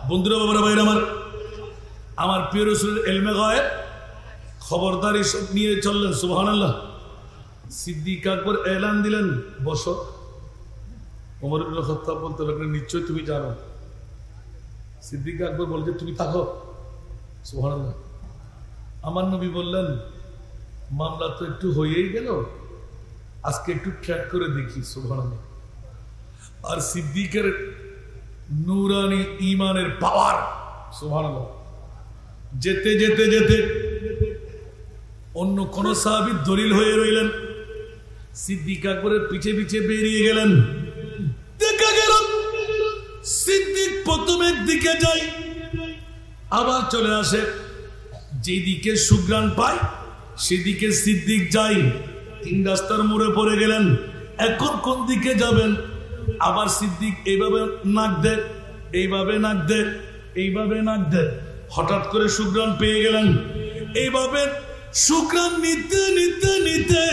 বন্ধুরা বাবারা ভাইরা আমার প্রিয় রাসূলের ইলমে গায়েব খবরদারি সব নিয়ে চললেন। সুবহানাল্লাহ। সিদ্দিক আকবর এলান দিলেন, বসো। ওমর ইবনে খাত্তাব বলতে লাগলেন, নিশ্চয় তুমি জানো। সিদ্দিক আকবর বলছে, তুমি থাকো। সুবহানাল্লাহ। আমার নবী বললেন, মামলা তো একটু হয়েই গেল, আজকে একটু ট্র্যাক করে দেখি সুবহানাল্লাহ। আর সিদ্দিকের নূরানি ঈমানের পাওয়ার সুবহানাল্লাহ। যেতে যেতে যেতে অন্য কোন সাহাবী দলিল হয়ে রইলেন, সিদ্দিক আকবরের পিছে পিছে বেরিয়ে গেলেন। দেখা গেল সিদ্দিক প্রথমের দিকে যায়, আবার চলে আসে, যেদিকে সুগ্রাণ পায় সেদিকে সিদ্দিক যায়। 3 রাস্তার মোড়ে পড়ে গেলেন, এখন কোন দিকে যাবেন? আবার সিদ্দিক এইভাবে নাক দেয়, এইভাবে নাক দেয়, এইভাবে নাক দেয়। হঠাৎ করে সুগ্রাণ পেয়ে গেলেন, এইভাবে সুগ্রাণ নিতে নিতে নিতে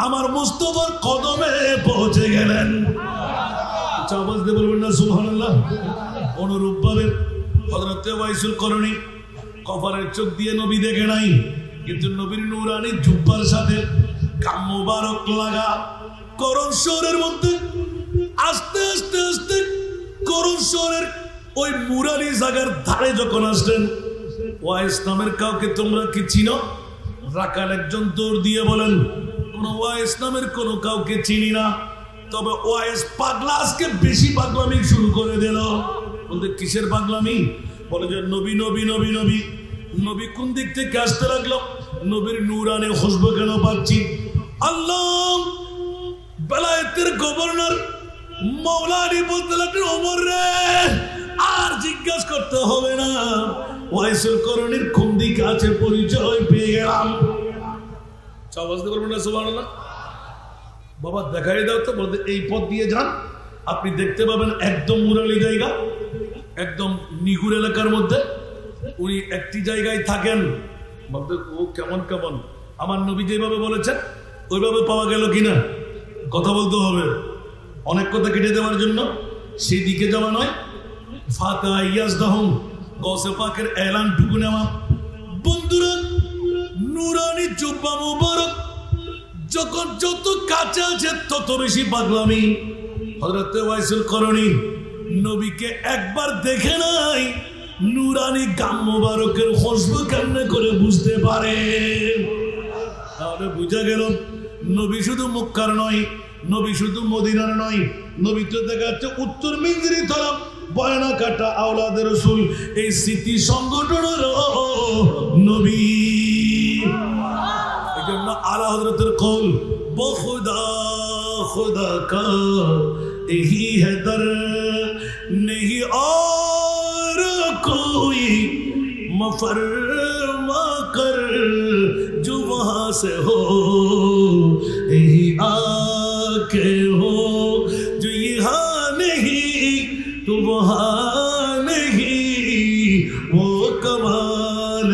আমার মুস্তাফার কদমে পৌঁছে গেলেন। আওয়াজ দিয়ে বলবেন না সুবহানাল্লাহ। অনুরূপ ভাবে হযরত ওয়াইসুল করনী কপালের চোখ দিয়ে নবী দেখে নাই, কিন্তু নবীর নূরানি জুব্বার সাথে কাম মুবারক লাগা করণ শহরের মধ্যে আস্তে আস্তে আস্তে করণ শহরের ওই মুরানি জায়গার ধারে যখন আসলেন, ওয়াইস নামের কাউকে তোমরা কি চিনো? রাকাল একজন দৌড় দিয়ে বলেন, কোন ওয়াইস নামের কোন কাউকে চিনি না, তবে ওয়াইস পাগলা আজকে বেশি পাগলামি শুরু করে দিল। বলতে কিসের পাগলামি? বলে যে নবী নবী নবী নবী নবী কোন দিক থেকে আসতে লাগলো, নবীর নূরানি খুশবু কেন পাচ্ছি? আল্লাহ বেলায়েতের গভর্নর মৌলানি বলতে লাগলেন, ওমর রে আর জিজ্ঞাসা করতে হবে না, ওয়াইসুল করণীর কোন দিক আছে পরিচয় পেয়ে গেলাম। বুঝতে পারবেন না সুবহানাল্লাহ। বাবা দেখাই দাও তো, বলতে এই পথ দিয়ে যান, আপনি দেখতে পাবেন একদম মুরালি জায়গা, একদম নিগুর এলাকার মধ্যে উনি একটি জায়গায় থাকেন। বলতে ও কেমন কেমন, আমার নবী যেভাবে বলেছেন ওইভাবে পাওয়া গেল কিনা কথা বলতে হবে। অনেক কথা কেটে দেওয়ার জন্য সেই দিকে যাওয়া নয়, ফাতা ইয়াজদাহুম গৌসে পাকের এলান টুকু নেওয়া। বন্ধুরা, নূরানি জুব্বা মুবারক যখন যত কাছে আছে তত বেশি পাগলামি। হযরত ওয়াইসুল করণী নবীকে একবার দেখে নাই, নূরানি গাম মুবারকের খুশবু কেমনে করে বুঝতে পারে? তাহলে বুঝা গেল নবী শুধু মক্কার নয়, নবী শুধু মদিনার নয়, নবী তো দেখা যাচ্ছে উত্তর মিঞ্জিরি তরফ বয়না কাটা আওলাদের রাসূল এই স্মৃতি সংগঠনের নবী। এই জন্য আলা হযরতের কওল বখুদা খুদা কা यही है दर नहीं और कोई मफरमा कर जो वहां से हो यही आके हो जो यहाँ नहीं तो वहाँ नहीं वो कमाल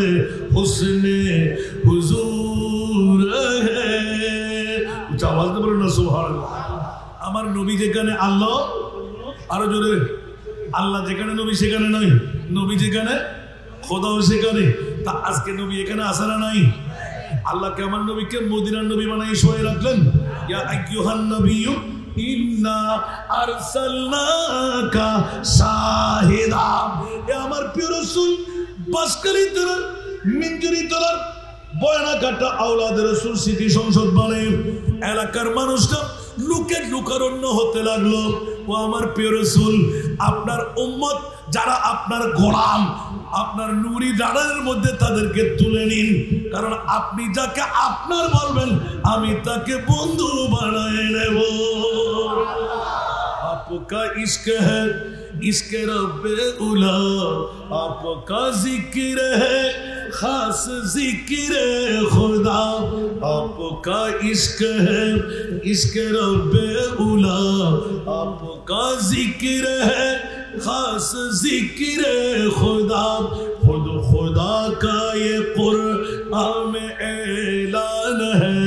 हुस्ने हुजूर है। उच्च आवाज में बोलो ना सुभान अल्लाह। আমার নবী যেখানে আল্লাহ, আরো জোরে, আল্লাহ যেখানে নবী সেখানে নয়, নবী যেখানে খোদাও সেখানে। তা আজকে নবী এখানে আসে না নাই? আল্লাহকে আমার নবীকে মদিনার নবী বানাই শোয়ে রাখলেন। ইয়া আইয়ুহান নবিয়্যু ইন্না আরসালনাকা শাহিদা, এ আমার প্রিয় রাসূল বাসকালী তলার মিঞ্জুরি তলার বয়না কাটা আওলাদের রাসূল স্মৃতি সংসদ বানায় এলাকার মানুষটা লুকের লুকারণ্য হতে লাগলো। ও আমার প্রিয় রাসূল, আপনার উম্মত যারা আপনার গোলাম, আপনার নূরি ডানার মধ্যে তাদেরকে তুলে নিন, কারণ আপনি যাকে আপনার বলবেন আমি তাকে বন্ধু বানায় নেব। आपका इश्क है इश्क रब्बे उला, आपका जिक्र है खास जिक्र खुदा, आपका इश्क है इश्क रब्बे उला, आपका जिक्र है खास जिक्र खुदा, खुद खुदा का ये कुरान में ऐलान है,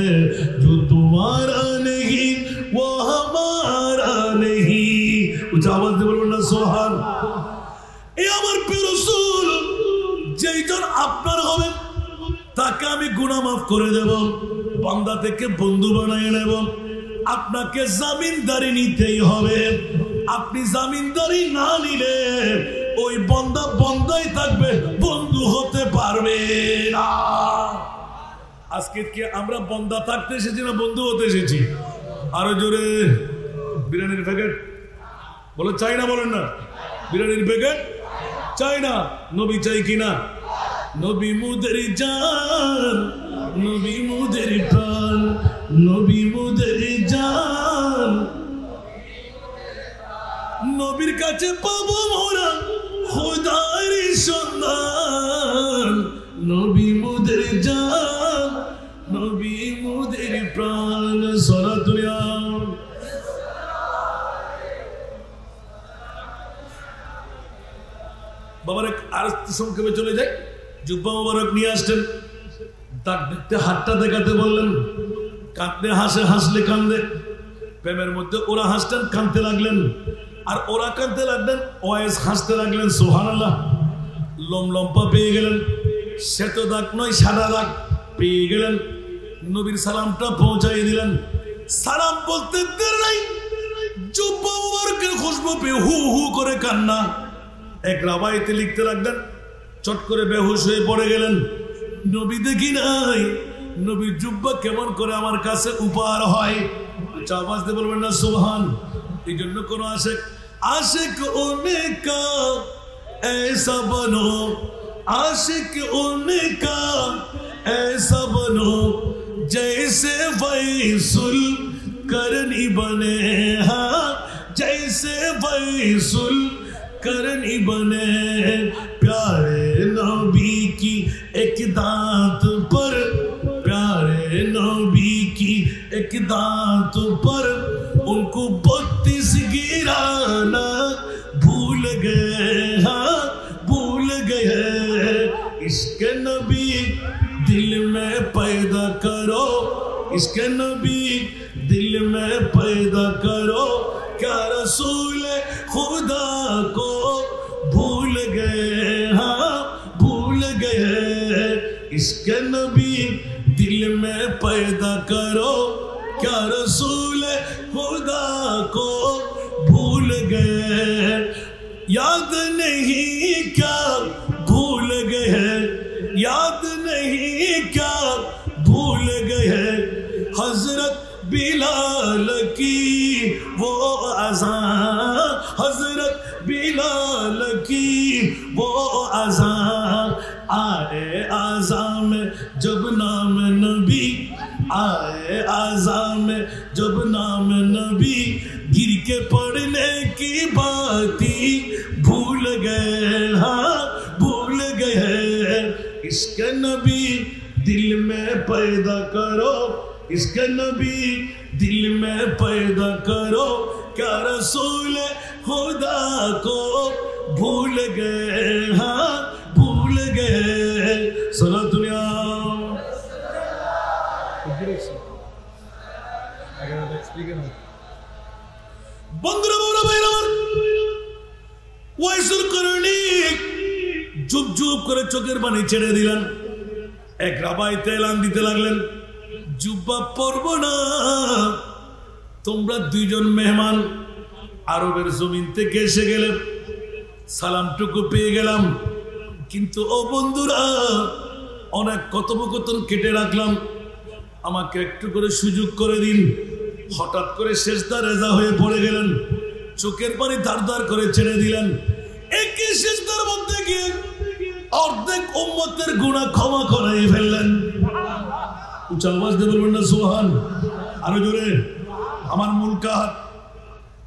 जो तुम्हारा नहीं वो हमारा नहीं। उच्च आवाज দিয়ে বলবেন না সুবহান। এই আমার প্রিয় রাসূল যেইজন আপনার হবে তাকে আমি গুনাহ মাফ করে দেব, বান্দা থেকে বন্ধু বানিয়ে নেব। আপনাকে জামিনদারি নিতেই হবে, আপনি জামিনদারি না নিলে ওই বান্দা বন্দাই থাকবে, বন্ধু হতে পারবে না। আজকে কি আমরা বন্দা থাকতে এসেছি না বন্ধু হতে এসেছি? আরো জোরে। বিরিয়ানির প্যাকেট বলে চাই না, বলেন না। বিরিয়ানির প্যাকেট চাই না। নবী চাই কিনা? নবী মুদের জান, নবী মুদের প্রাণ, নবী মুদের জান। নবীর কাছে পাবো মোরা খোদার সন্ধান। নবী মুদের জান, নবী মুদের প্রাণ। সরাতুলিয়া বাবার আর সংক্ষেপে চলে যায়। জুব্বা মোবারক নিয়ে আসছেন, তাক দেখতে হাতটা দেখাতে বললেন। কাঁদতে হাসে, হাসলে কান্দে। প্রেমের মধ্যে ওরা হাসতেন, কাঁদতে লাগলেন, আর ওরা কাঁদতে লাগলেন, ওয়াইস হাসতে লাগলেন। সুবহানাল্লাহ। লম্পা পেয়ে গেলেন, শ্বেত দাগ নয় সাদা দাগ পেয়ে গেলেন। নবীর সালামটা পৌঁছাই দিলেন। সালাম বলতে দেরি নাই, জুব্বা মোবারকের খুশবু পেয়ে হু হু করে কান্না। এক রাবাইতে লিখতে লাগলেন, চট করে বেহুশ হয়ে পড়ে গেলেন। নবী দেখি নাই, নবীর জুব্বা কেমন করে আমার কাছে উপহার হয়। আওয়াজ দিয়ে বলবেন না সুবহান। এই জন্য কোন आशिक उनका ऐसा बनो, आशिक उनका ऐसा बनो जैसे वैसुल करनी बने। हाँ, जैसे वैसुल करनी बने। प्यारे नबी की एक दांत पर, प्यारे नबी की एक दांत पर उनको 32 गिराना भूल गए। हाँ, भूल गए। इश्क नबी दिल में पैदा करो, इश्क नबी दिल में पैदा करो। क्या रसूल खुदा को भूल गए। हाँ, भूल गए। इश्क नबी दिल में पैदा करो। क्या रसूल खुदा को भूल गए। याद नहीं क्या भूल गए, याद नहीं क्या भूल गए। हजरत बिलाल की वो अज़ान, हजरत बिलाल की वो अज़ान। आए आज़ान में जब नाम नबी, आए आज़ान में जब नाम नबी, गिर के पढ़ने की बाती भूल गए। हाँ, भूल गए। इश्क नबी दिल में पैदा करो, इश्क नबी दिल में पैदा करो। क्या रसूल खुदा को भूल गए। हाँ, भूल गए। सुना दुनिया বন্ধুরা, বৌরা ভাইরা আমার, ওয়াইসুল করনি চুপ চুপ করে চোখের পানি ছেড়ে দিলেন। এক রাবাইতে এলান দিতে লাগলেন, জুব্বা পরব না। তোমরা দুইজন মেহমান আরবের জমিন থেকে এসে গেলে, সালামটুকু পেয়ে গেলাম, কিন্তু ও বন্ধুরা অনেক কথোপকথন কেটে রাখলাম, আমাকে একটু করে সুযোগ করে দিন। হঠাৎ করে সেজদা রেজা হয়ে পড়ে গেলেন, চোখের পানি ধার ধার করে ছেড়ে দিলেন। একই সেজদার মধ্যে গিয়ে অর্ধেক উম্মতের গুনাহ ক্ষমা করাই ফেললেন। উচ্চ আওয়াজ দিয়ে বলবেন না সুবহান। আরো জোরে। আমার মূল কাজ,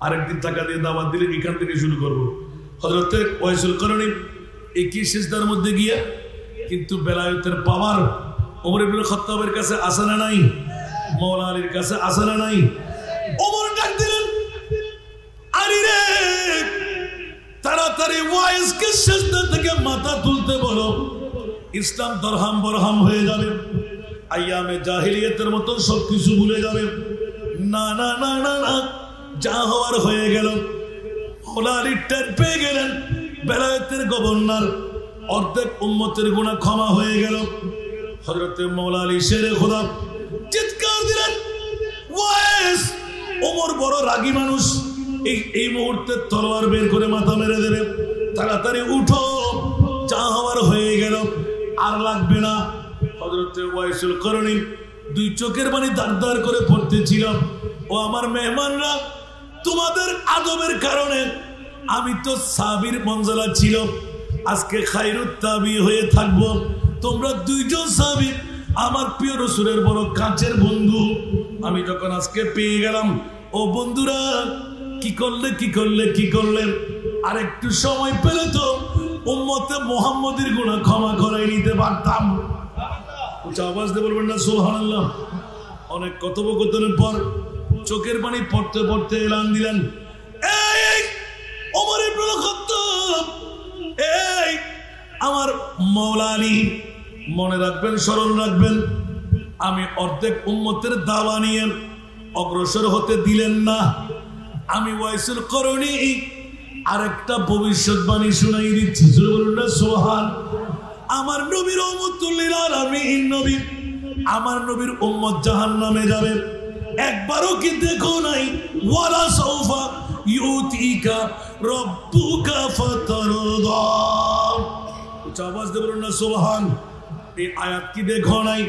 আরেকদিন টাকা দিয়ে দাওয়াত দিলে এখান থেকে শুরু করব। হযরত ওয়াইসুল করনি একই সেজদার মধ্যে গিয়ে, কিন্তু বেলায়েতের পাওয়ার ওমর ইবনে খাত্তাবের কাছে আছে না নাই? মওলা আলীর কাছে আছে না নাই? ওমর ডাক দিলেন, আলী রে, তাড়াতাড়ি ওয়াইসকে সেজদা থেকে মাথা তুলতে বলো, ইসলাম দরহাম বরহাম হয়ে যাবে, আইয়ামে জাহিলিয়াতের মতো সবকিছু ভুলে যাবে। না না না না না, যা হওয়ার হয়ে গেল। মওলা আলী টের পেয়ে গেলেন বেলায়েতের গভর্নর, অর্ধেক উম্মতের গুনাহ ক্ষমা হয়ে গেল। হযরত মওলা আলী শেরে খোদা চিৎকার দিলেন, ওয়াইস, ওমর বড় রাগী মানুষ, এই মুহূর্তে তলোয়ার বের করে মাথা মেরে দেবে। তাড়াতাড়ি উঠো, যা হওয়ার হয়ে গেল, আর লাগবে না। হযরত ওয়াইসুল করনী দুই চোখের পানি দাঁড় করে পড়তেছিলাম। ও আমার মেহমানরা, তোমাদের আদবের কারণে আমি তো সাহাবীর মঞ্জলা ছিল, আজকে খায়রুত তাবি হয়ে থাকবো। তোমরা দুইজন সাহাবী আমার প্রিয় রাসূলের বড় কাছের বন্ধু। আমি যখন আজকে পেয়ে গেলাম, ও বন্ধুরা কি করলে আর একটু সময় পেলে তো উম্মতে মুহাম্মদের গুনাহ ক্ষমা করাই নিতে পারতাম। উচ্চ আওয়াজ দিয়ে বলবেন না সুবহানাল্লাহ। অনেক কথোপকথনের পর চোখের পানি পড়তে পড়তে এলান দিলেন, এই ওমর ইবনে খাত্তাব, এই আমার মাওলা আলী, মনে রাখবেন, স্মরণ রাখবেন, আমি অর্ধেক উম্মতের দাওয়া নিয়ে অগ্রসর হতে দিলেন না। আমি ওয়াইসুল করনী আরেকটা ভবিষ্যৎবাণী শুনাই দিচ্ছি, সুবহান। আমার নবীর উম্মতুল লিল আলামিন নবী, আমার নবীর উম্মত জাহান্নামে যাবে, একবারও কি দেখো নাই? ওয়ালা সাউফা ইউতিকা রাব্বুকা ফাতারদা। উচ্চ আওয়াজ দিয়ে বলুন না সুবহান। এই আয়াত কি দেখো নাই?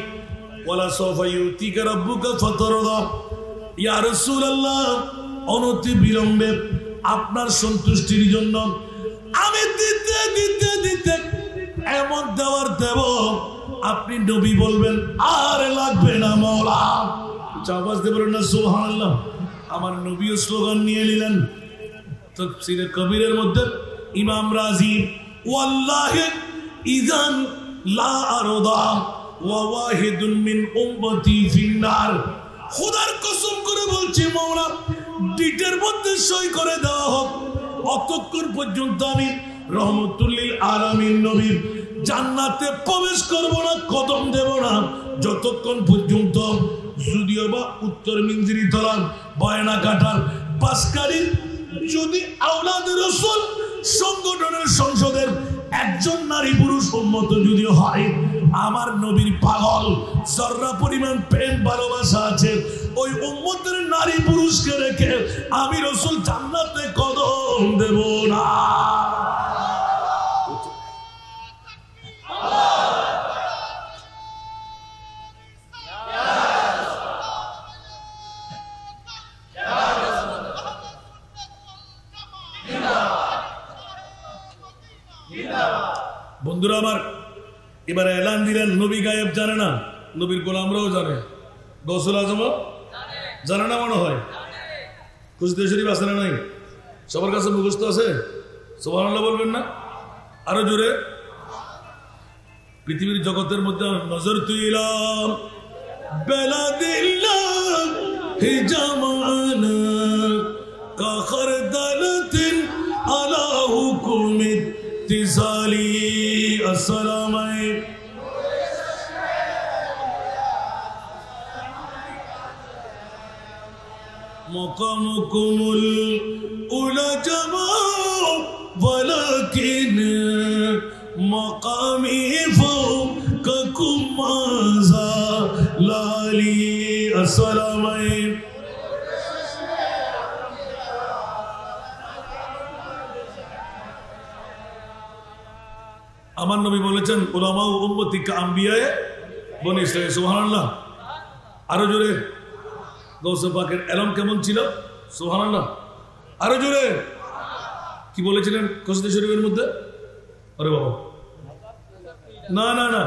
ওয়ালা সাউফা ইউতিকা রাব্বুকা ফাতারদা। ইয়া রাসূলুল্লাহ, অনতি বিলম্বে আপনার সন্তুষ্টির জন্য আমি দিতে দিতে দিতে এমন দেওয়ার দেব, আপনি নবী বলবেন আর লাগবে না মাওলা। আওয়াজ দিয়ে বলুন না সুবহানাল্লাহ। আমার নবীও স্লোগান নিয়ে নিলেন। তাফসীরে কবিরের মধ্যে ইমাম রাজি, ওয়াল্লাহি ইযান লা আরদা ওয়া ওয়াহিদুন মিন উম্মতি ফিন্নার। খোদার কসম করে বলছি মাওলা, ডিটের মধ্যে সই করে দেওয়া হোক, অতক্ষণ পর্যন্ত আমি রহমতুল লিল আলামিন নবীর জান্নাতে প্রবেশ করব না, কদম দেব না, যতক্ষণ পর্যন্ত যদিও বা উত্তর মিনজিরি তলার বয়না কাটার পাঁচকারী যদি আওলাদ রাসূল সংগঠনের সংসদের একজন নারী পুরুষ উম্মত যদি হয়, আমার নবীর পাগল জর্রা পরিমাণ প্রেম ভালোবাসা আছে, ওই উম্মতের নারী পুরুষকে রেখে আমি রাসূল জান্নাতে কদম দেব না। বন্ধুরা আমার, এবারে এলান দিলেন, নবী গায়েব জানে না, নবীর গোলামরাও জানে, গৌসুল আজমও জানে না মনে হয়। খুশদে শরীফ আছে না নাই? সবার কাছে মুখস্থ আছে? সুবহানাল্লাহ বলবেন না আরো জোরে? পৃথিবীর জগতের মধ্যে নজর তুইলাম বেলাদিল্লাহ হিজামানা কাখরদালাতিন আলা হুকুমিত তিসালি। আসসালামু আলাইকুম। মকামুকুমুল উলা জামা ওয়ালাকিন মকামি ফাওকাকুম মাজা লালি। আসসালামু আলাইকুম। আমার নবী বলেছেন উলামা উম্মতি কা আম্বিয়ায়ে বনি ইসরাঈল। সুবহানাল্লাহ আরো জোরে। গৌসে পাকের এলম কেমন ছিল? সুবহানাল্লাহ আরো জোরে। কি বলেছিলেন কসদে শরীফের মধ্যে? আরে বাবা, না না না,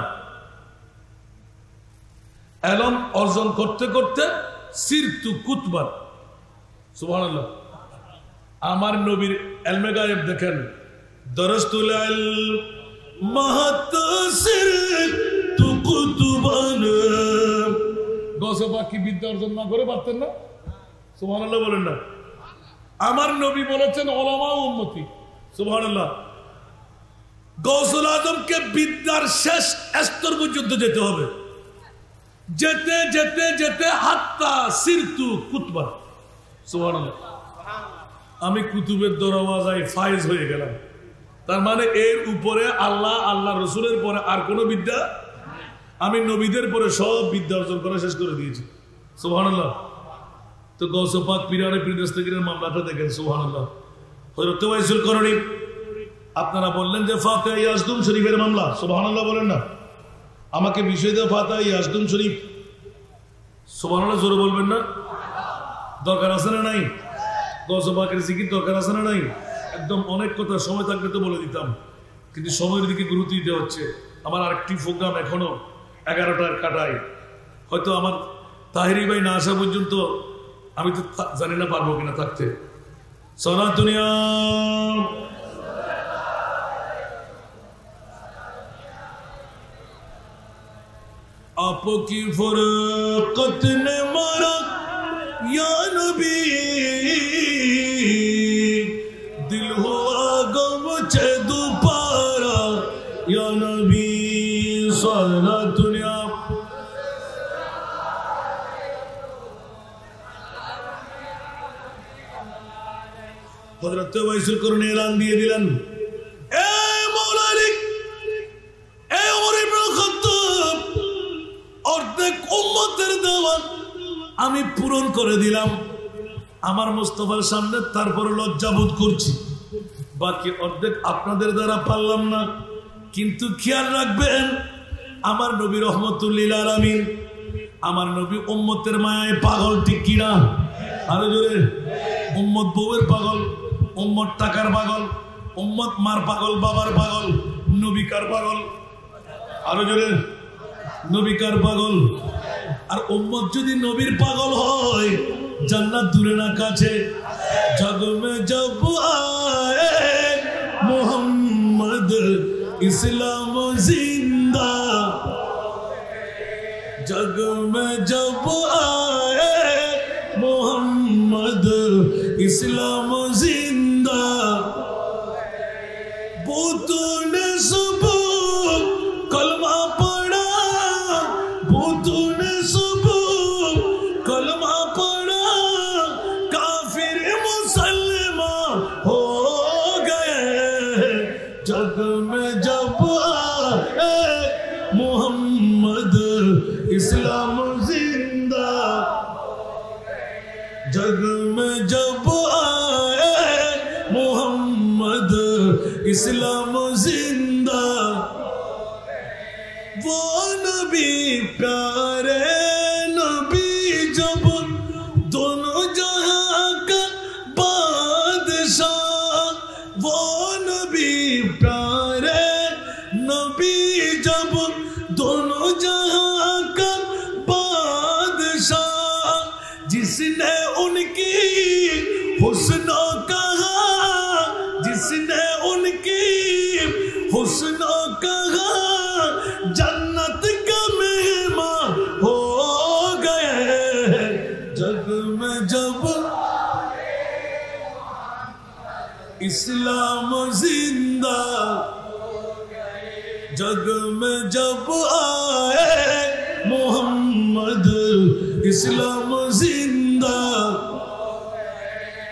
এলম অর্জন করতে করতে সিরতু কুতবান। সুবহানাল্লাহ। আমার নবীর এলমে গায়েব দেখেন, দরস্তুল ইলম মাহাতাসির তু কুতুবান। গৌসে পাক কি বিদ্যা অর্জন না করে পারতেন না? সুবহানাল্লাহ বলেন না। আমার নবী বলেছেন উলামা উম্মতি। সুবহানাল্লাহ। গৌসুল আজমকে বিদ্যার শেষ স্তর পর্যন্ত যেতে হবে, যেতে যেতে যেতে হাত্তা সিরতু কুতুবা। সুবহানাল্লাহ। আমি কুতুবের দরওয়াজায় ফায়েজ হয়ে গেলাম, তার মানে এর উপরে আল্লাহ, আল্লাহ রসুলের পরে আর কোনো বিদ্যা, আমি নবীদের পরে সব বিদ্যা অর্জন করা শেষ করে দিয়েছি। সুবহানাল্লাহ। তো গৌসে পাক পীরানে পীর দস্তগীরের মামলাটা দেখেন। সুবহানাল্লাহ। হযরত ওয়াইসুল করনী, আপনারা বললেন যে ফাতিহা ইয়াজদুম শরীফের মামলা। সুবহানাল্লাহ বলেন না। আমাকে বিষয় দেওয়া ফাতা ইয়াসদুন শরীফ সুবহানাল্লাহ জোরে বলবেন না? দরকার আছে না নাই? গজবাকের জিকির দরকার আছে না নাই? একদম অনেক কথা সময় থাকলে তো বলে দিতাম, কিন্তু সময়ের দিকে গুরুত্ব দিতে হচ্ছে। আমার আরেকটি প্রোগ্রাম এখনো 11টার কাটায়, হয়তো আমার তাহিরি ভাই না আসা পর্যন্ত আমি তো জানি না পারবো কিনা থাকতে। সালাত দুনিয়া आपकी फरकत ने मारा या नबी, दिल हुआ गम चे दोबारा या नबी। सारा दुनिया हजरत वैसल करने ऐलान दिए दिलन, ए मौला अली, ए उमर इब्न खत्ताब, অর্ধেক উম্মতের দেওয়া আমি পূরণ করে দিলাম আমার মুস্তাফার সামনে, তারপরে লজ্জাবোধ করছি, বাকি অর্ধেক আপনাদের দ্বারা পারলাম না। কিন্তু খেয়াল রাখবেন, আমার নবী রহমতুল লিল আলামিন, আমার নবী উম্মতের মায়ায় পাগল, ঠিক কিনা? আরো জোরে। উম্মত বউয়ের পাগল, উম্মত টাকার পাগল, উম্মত মার পাগল, বাবার পাগল, নবী কার পাগল? আরো জোরে। নবী কার পাগল? আর উম্মত যদি নবীর পাগল হয়, জান্নাত দূরে না কাছে? জগ মে জব আয়ে মুহাম্মদ ইসলাম জিন্দা, জগ মে জব আয়ে মুহাম্মদ ইসলাম জিন্দা। বুতোं ने सब कलमा पढ़ा, बुतों ने सब कलमा पढ़ा, काफिर मुसलमान हो गए। जग में जब आए मोहम्मद इस्लाम जिंदा, जग में जब आए मोहम्मद इस्लाम जिंदा। वो नबी प्यारे नबी जब दोनों जहां का बादशाह, वो नबी प्यारे नबी जब दोनों जहां का बादशाह, जिसने उनकी हुस्नो कहा, जिसने उनकी हुस्नो कहा, जन्नत का मेहमान हो गए। जग में जब इस्लाम जिंदा, जग में जब आए मोहम्मद इस्लाम जिंदा,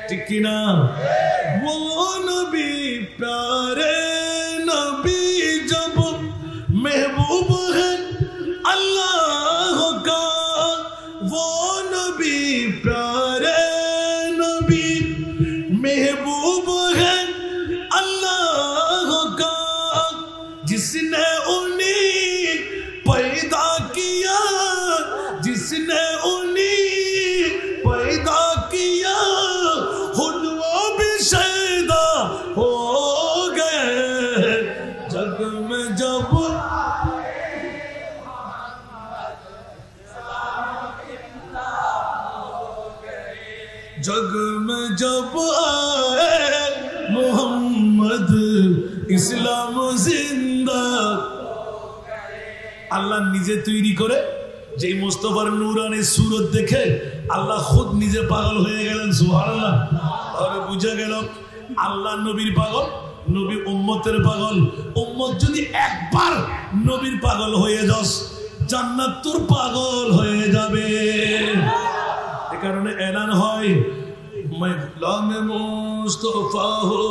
ठीक ना? वो नबी प्यारे नबी जब महबूब है अल्लाह का, वो नबी प्यारे नबी महबूब है अल्लाह का, जिसने उन्हें पैदा किया, जिसने उन्हें पैदा किया, खुद वो भी शैदा हो गए। जग में जब जग में जब आए मोहम्मद इस्लाम जिंदा। আল্লাহ নিজে তৈরি করে যে মুস্তাফার নূরানি সুরত দেখে আল্লাহ খুদ নিজে পাগল হয়ে গেলেন। সুবহানাল্লাহ। তাহলে বুঝা গেল আল্লাহ নবীর পাগল, নবী উম্মতের পাগল। উম্মত যদি একবার নবীর পাগল হয়ে যাস, জান্নাত তোর পাগল হয়ে যাবে। এ কারণে এলান হয়, मैं गुलाम मुस्तफा हो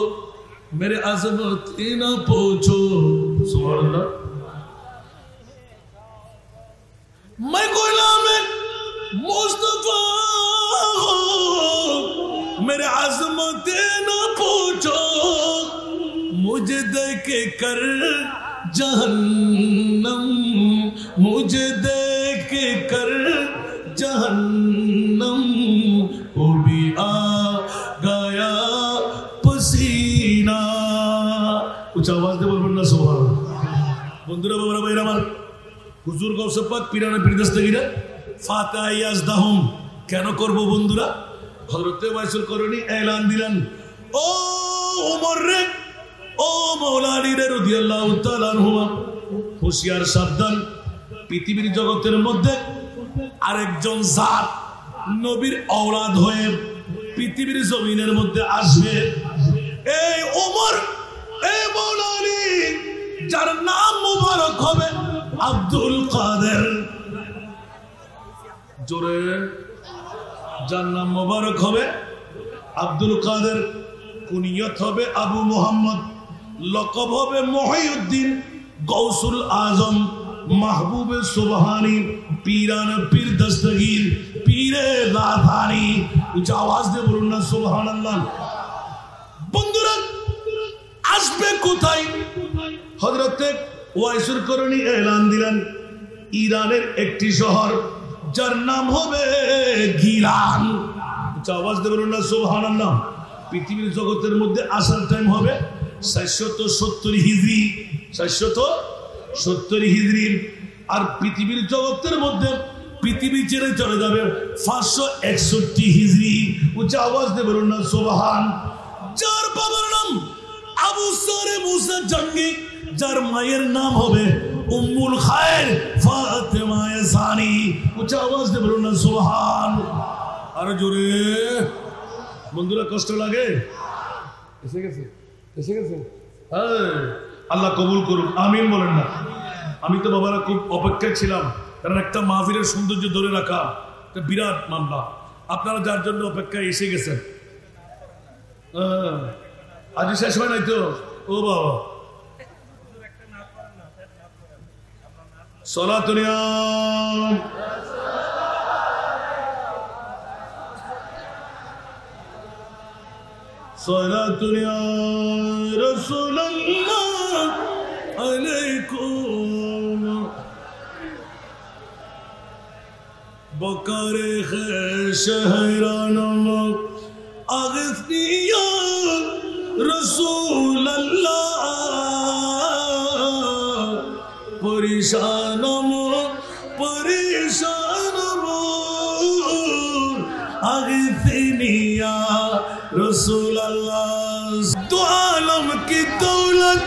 मेरे अजमत ना पूछो। सुभान अल्लाह। मैं गुलाम मुस्तफा हो मेरे अजमत ना पूछो, मुझे देख कर जहन्नम मुझे देख कर जहन्नम को भी आ गया पसीना उच्च आवाज दे बोलবেন না সুবহানাল্লাহ বন্ধুরা বাবারা ভাইরা আমার হুজুর গৌসে পাক পিরানা পীরদস্তগীরা ফাতিহা ইয়াজদাহুম কেন করব বন্ধুরা হযরত ওয়াইসুল করনি এলান দিলেন ও ওমর রে ও মাওলা আলী রাদিয়াল্লাহু তাআলা আনহু হুশিয়ার সাবধান পৃথিবীর জগতের মধ্যে আরেকজন জাত নবীর ঔলাদ হয়ে পৃথিবীর জমিনের মধ্যে আসবে এই ওমর এই মাওলা আলী যার নাম মুবারক হবে আব্দুল কাদের জোরে যার নাম মুবারক হবে আব্দুল কাদের কুনিয়ত হবে আবু মুহাম্মদ লকব হবে মহিউদ্দিন গৌসুল আজম মাহবুবে সুবহানি পীরান পীর দস্তগীর পীরে লাধানি উচ্চ আওয়াজ দিয়ে বলুন না সুবহানাল্লাহ বন্ধুরা আসবে কোথায় হযরত ওয়াইসুল করনি এলান দিলেন ইরানের একটি শহর যার নাম হবে গিলান উচ্চ আওয়াজ দিয়ে বলুন না সুবহানাল্লাহ পৃথিবীর জগতের মধ্যে আসার টাইম হবে 470 হিজরি 470 হিজরি আর পৃথিবীর জগতের মধ্যে পৃথিবী ছেড়ে চলে যাবে 561 হিজরি উচ্চ আওয়াজ দিয়ে বলুন না সুবহান যার বাবার নাম আবু সারে মুসা জঙ্গি যার মায়ের নাম হবে উম্মুল খায়ের ফাতেমা সানি উচ্চ আওয়াজ দিয়ে বলুন না সুবহান আর জোরে বন্ধুরা কষ্ট লাগে এসে গেছে হ্যাঁ আল্লাহ কবুল করুন আমিন বলেন না আমি তো বাবারা খুব অপেক্ষায় ছিলাম কারণ একটা মাহফিলের সৌন্দর্য ধরে রাখা একটা বিরাট মামলা আপনারা যার জন্য অপেক্ষায় এসে গেছেন আজ শেষ হয় নাই তো ও বাবা সলাতুনিয়া صلاة يا رسول الله عليكم بكر شهرانم أغثني يا رسول الله پریشانم أغثني يا رسول اللہ دو عالم کی دولت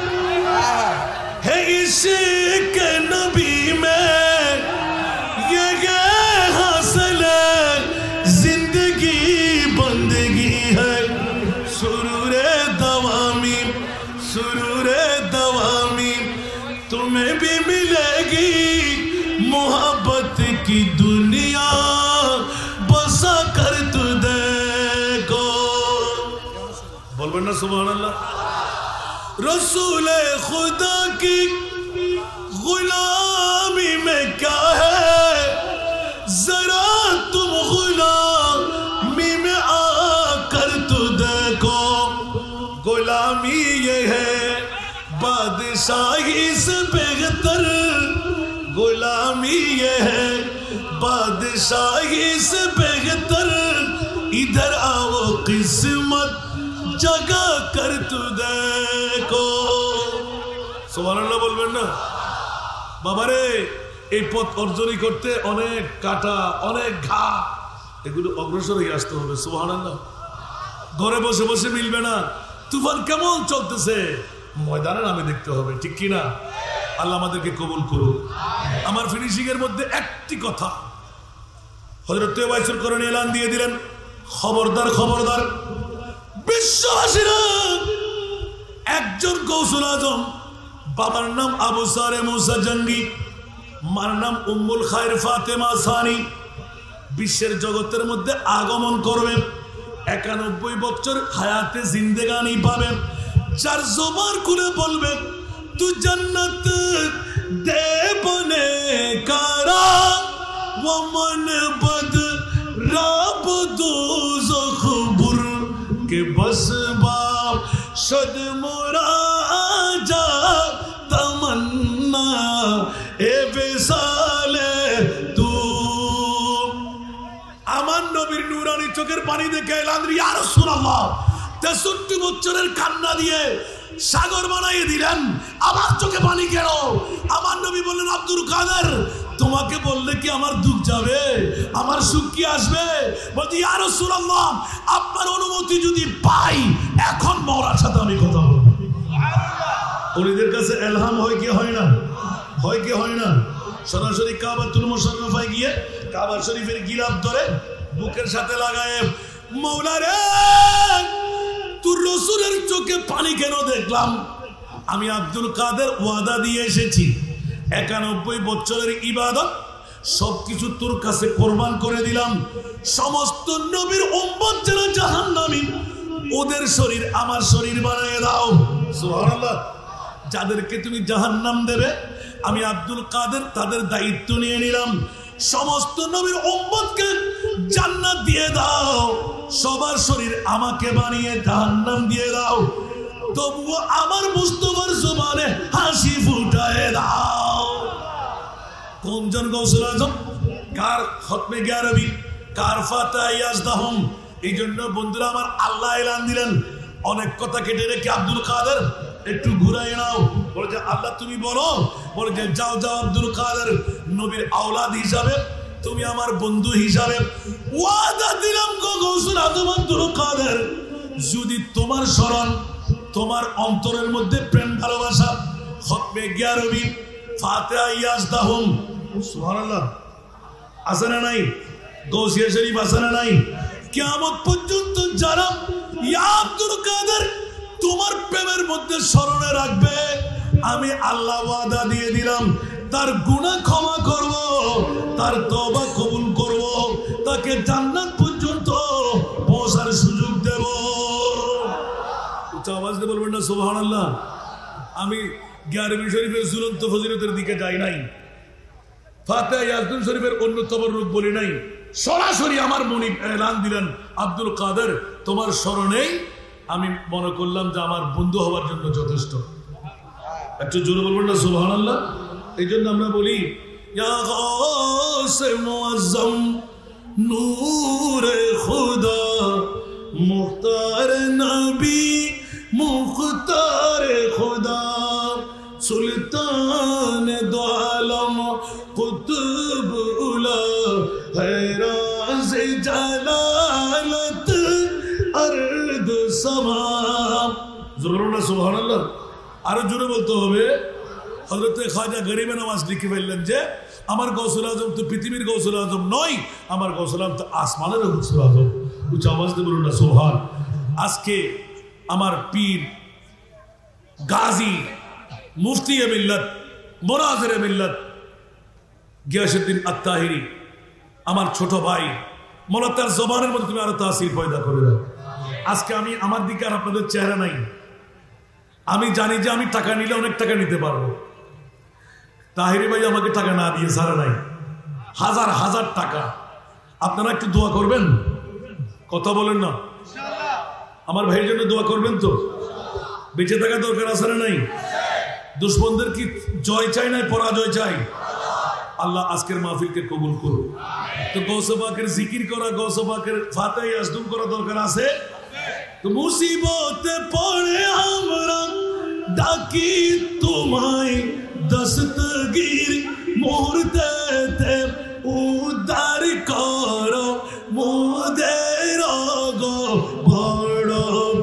ہے عشق نبی میں یہ حاصل ہے زندگی بندگی ہے سرور دوامی تمہیں بھی ملے گی محبت کی دنیا بسا کر تو دیکھو بولبن نا سبحان اللہ رسول خدا کی غلامی میں کیا ہے ذرا تم غلامی میں آ کر تو دیکھو غلامی یہ ہے بادشاہی سے بہتر غلامی یہ ہے بادشاہی سے بہتر ادھر آؤ قسمت जगा कर तू देखो সুবহানাল্লাহ বলবেন না বাবারে এই পথ অর্জনই করতে অনেক কাটা অনেক ঘা এগুলো অগ্রসর হয়ে আসতে হবে সুবহানাল্লাহ ঘরে বসে বসে মিলবে না তুফান কেমন চলতেছে ময়দানে নামে দেখতে হবে ঠিক কি না আল্লাহ আমাদেরকে কবুল করুন আমার ফিনিশিং এর মধ্যে একটি কথা হযরত ওয়াইসুল করনি এলান দিয়ে দিলেন খবরদার বিশ্ববাসীরা একজন গৌসুল আজম বাবার নাম আবু সারে মুসা জঙ্গি মার নাম উম্মুল খায়ের ফাতেমা সানি বিশ্বের জগতের মধ্যে আগমন করবে 91 বছর হায়াতে জিন্দেগানি পাবে যার জবান খুলে বলবে তু জান্নাত দে বনে কারা ওয়া মান বদ রাব দুজখ বুর কে বস বাপ শদ মুরাজা তমন্না ইব্রাহিম চোখের পানি দেখে এলান ইয়া রাসূলুল্লাহ 63 বছরের কান্না দিয়ে সাগর বানিয়ে দিলেন আমার চোখে পানি কেন আমার নবী বললেন আব্দুল কাদের তোমাকে বললে কি আমার দুঃখ যাবে আমার সুখ কি আসবে বলছি ইয়া রাসূলুল্লাহ আপনার অনুমতি যদি পাই এখন মওলার সাথে আমি কথা বলবো সুবহানাল্লাহ ওলিদের কাছে ইলহাম হয় কি হয় না সরাসরি কাবাতুল মুশাররফায় গিয়ে কাবা শরীফের গিলাফ ধরে বুকের সাথে লাগায় মওলা রে তোর রাসূলের চোখে পানি কেন দেখলাম আমি আব্দুল কাদের ওয়াদা দিয়ে এসেছি 91 বছরের ইবাদত সবকিছু তোর কাছে কোরবান করে দিলাম সমস্ত নবীর উম্মত যারা জাহান্নামী ওদের শরীর আমার শরীর বানিয়ে দাও সুবহানাল্লাহ যাদেরকে তুমি জাহান্নাম দেবে আমি আব্দুল কাদের তাদের দায়িত্ব নিয়ে নিলাম সমস্ত নবীর উম্মতকে জান্নাত দিয়ে দাও সবার শরীর আমাকে বানিয়ে জাহান্নাম দিয়ে দাও তবুও আমার মুস্তাফার জবানে হাসি ফুটায় দাও কোনজন গৌসুল আজম কার খতমে গ্যারবি কার ফাতিহা ইয়াজদাহুম এইজন্য বন্ধুরা আমার আল্লাহ এলান দিলেন অনেক কথা কেটে রেখে আব্দুল কাদের একটু ঘুরাই নাও বলে যে আল্লাহ তুমি বলো বলে যে যাও আব্দুল কাদের নবীর আওলাদ হিসাবে তুমি আমার বন্ধু হিসাবে ওয়াদা দিলাম গো গৌসুল আজম আব্দুল কাদের যদি তোমার শরণ তোমার অন্তরের মধ্যে প্রেম ভালোবাসা খতমে গ্যারবি ফাতিহা ইয়াজদাহুম সুবহানাল্লাহ আছে না নাই গৌসিয়া শরীফ আছে না নাই কিয়ামত পর্যন্ত যারা ইয়া আব্দুল কাদের তোমার প্রেমের মধ্যে স্মরণে রাখবে আমি আল্লাহ ওয়াদা দিয়ে দিলাম তার গুনাহ ক্ষমা করব তার তওবা কবুল করব তাকে জান্নাত পর্যন্ত পৌঁছার সুযোগ দেব উচ্চ আওয়াজ দিয়ে বলবেন না সুবহানাল্লাহ আমি গ্যারবি শরীফের ঝুলন্ত ফজিলতের দিকে যাই নাই ফাতিহা ইয়াজদুল শরীফের অন্য তবররুক বলি নাই সরাসরি আমার মনিব এলান দিলেন আব্দুল কাদের তোমার স্মরণেই আমি মনে করলাম যে আমার বন্ধু হওয়ার জন্য যথেষ্ট একটু জোরে বলবেন না সুবহানাল্লাহ এই জন্য আমরা বলি ইয়া গাউসে মুআজ্জম নূরে খুদা মুখতার নবী মুখতার খুদা সুলতান দো আলম কুতুব উলা हैराज जलालत अर्द समा জোরে সুবহানাল্লাহ আরো জোরে বলতে হবে হযরত খাজা গরিবে নওয়াজ লিখে ফেললেন যে আমার গৌসুল আজম তো পৃথিবীর গৌসুল আজম নয় আমার গৌসুল আজম তো আসমানের গৌসুল আজম উচ্চ আওয়াজ দিয়ে বলুন না সুবহান আজকে আমার পীর গাজী মুফতি এ মিল্লাত মুনাজির এ মিল্লাত গিয়াসউদ্দিন আত-তাহিরি আমার ছোট ভাই মোলা তার জবানের মধ্যে তুমি আরো তাসির পয়দা করে দাও আজকে আমি আমার দিকে আর আপনাদের চেহারা নাই আমি জানি যে আমি টাকা নিলে অনেক টাকা নিতে পারবো তাহিরি ভাই আমাকে টাকা না দিয়ে ছাড়া নাই হাজার হাজার টাকা আপনারা একটু দোয়া করবেন কথা বলেন না আমার ভাইয়ের জন্য দোয়া করবেন তো বেঁচে থাকা দরকার আছে না নাই দুশ্মনদের কি জয় চাই না পরাজয় চাই আল্লাহ আজকের মাহফিলকে কবুল করুন তো গৌসে পাকের জিকির করা গৌসে পাকের ফাতিহা ইয়াজদুম করা দরকার আছে তো মুসিবতে পড়ে আমরা ডাকি তোমায় দস্তগীর মুহূর্তে উদ্ধার করো মোদের গো বড়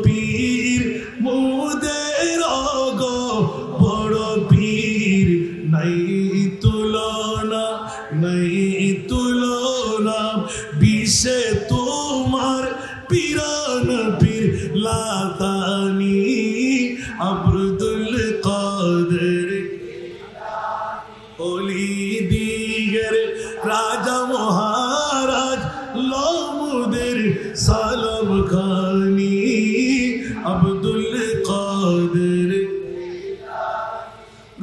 পীর মোদের গো বড় পীর নাই তুলনা বিষে তোমার পিরান পীর লাতানি আব্দুল কাদের ওলি দিগের রাজা মহারাজ লমুদের সালাম খানি আব্দুল কাদের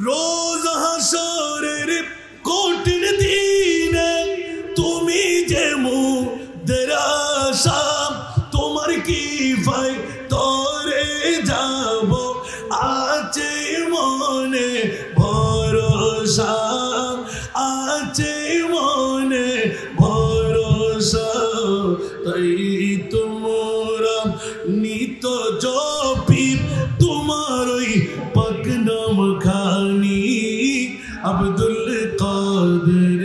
রোজ হাসরের কঠিন দিনে তুমি যে মুদের আশা তোমার কি ভাই তরে যাব আছে মনে ভরসা আছে মনে ভরসা তাই ওই পাক নাম খানি আব্দুল কাদের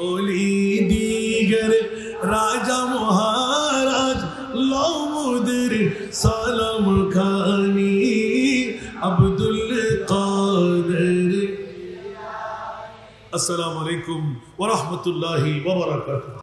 ওলি দিগর রাজা মহারাজ লাউমুদের সালাম খানি আব্দুল কাদের। আসসালামু আলাইকুম ওয়া রাহমাতুল্লাহি ওয়া বারাকাতুহু।